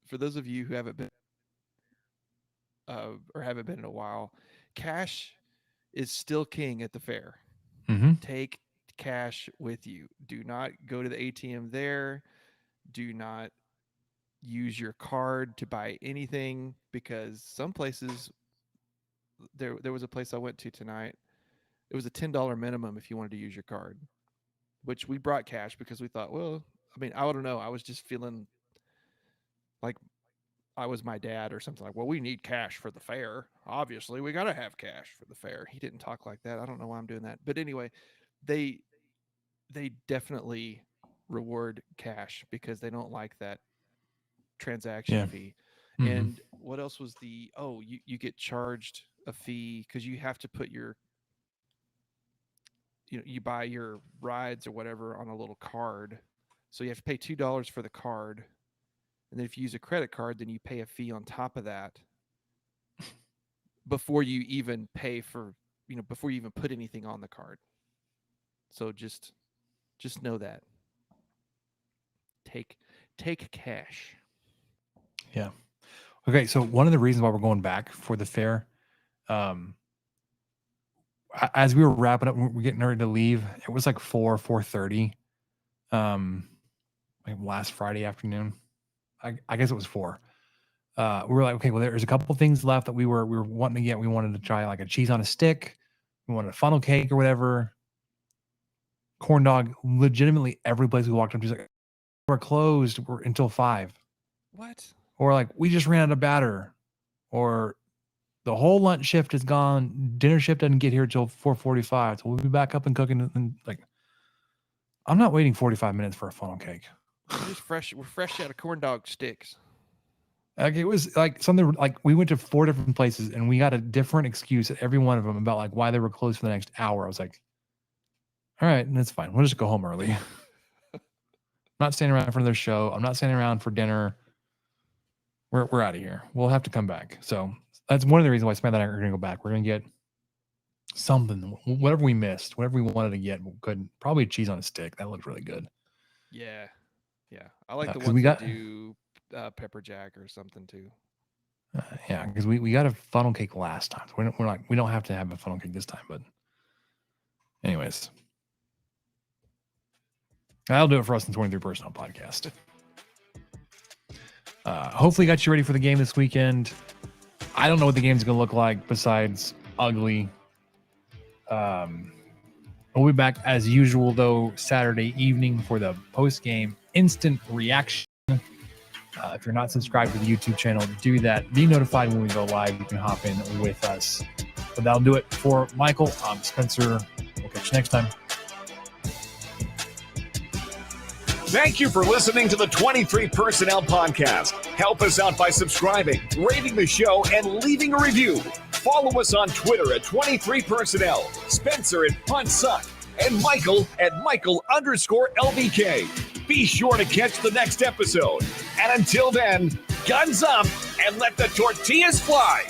For those of you who haven't been or haven't been in a while, cash is still king at the fair. Mm-hmm. Take cash with you. Do not go to the ATM there. Do not use your card to buy anything because some places there was a place I went to tonight. It was a $10 minimum if you wanted to use your card, which we brought cash because we thought, well, I mean, I don't know. I was just feeling like I was my dad or something like, well, we need cash for the fair. Obviously, we got to have cash for the fair. He didn't talk like that. I don't know why I'm doing that. But anyway, they definitely reward cash because they don't like that transaction Yeah. fee. Mm-hmm. And what else was you get charged a fee because you have to put your you buy your rides or whatever on a little card. So you have to pay $2 for the card. And then if you use a credit card, then you pay a fee on top of that before you even pay for, before you even put anything on the card. So just know that. Take cash. Yeah. Okay. So one of the reasons why we're going back for the fair, as we were wrapping up, we're getting ready to leave. It was like 4:30, like last Friday afternoon. I guess it was 4. We were like, okay, well, there's a couple things left that we were wanting to get. We wanted to try like a cheese on a stick. We wanted a funnel cake or whatever. Corn dog. Legitimately, every place we walked up to was like, we're closed. We're until 5. What? Or like, we just ran out of batter. Or the whole lunch shift is gone. Dinner shift doesn't get here till 4:45. So we'll be back up and cooking. And like, I'm not waiting 45 minutes for a funnel cake. We're fresh out of corn dog sticks. Like, it was like something like we went to 4 different places and we got a different excuse at every one of them about like why they were closed for the next hour. I was like, all right, that's fine. We'll just go home early. I'm not standing around for their show. I'm not standing around for dinner. We're out of here. We'll have to come back. So that's one of the reasons why Samantha and I are going to go back. We're going to get something, whatever we missed, whatever we wanted to get. We could probably cheese on a stick. That looked really good. Yeah. I like the 'cause ones we that got- do pepper jack or something too. Yeah, because we got a funnel cake last time. So we don't have to have a funnel cake this time. But anyways, That'll do it for us in 23 Personnel Podcast. Hopefully got you ready for the game this weekend. I don't know what the game's going to look like besides ugly. We'll be back as usual, though, Saturday evening for the post-game instant reaction. If you're not subscribed to the YouTube channel, do that. Be notified when we go live. You can hop in with us. But that'll do it for Michael. I'm Spencer. We'll catch you next time. Thank you for listening to the 23 Personnel Podcast. Help us out by subscribing, rating the show, and leaving a review. Follow us on Twitter at 23 Personnel, Spencer at Punt Suck, and Michael at Michael_LBK. Be sure to catch the next episode. And until then, guns up and let the tortillas fly.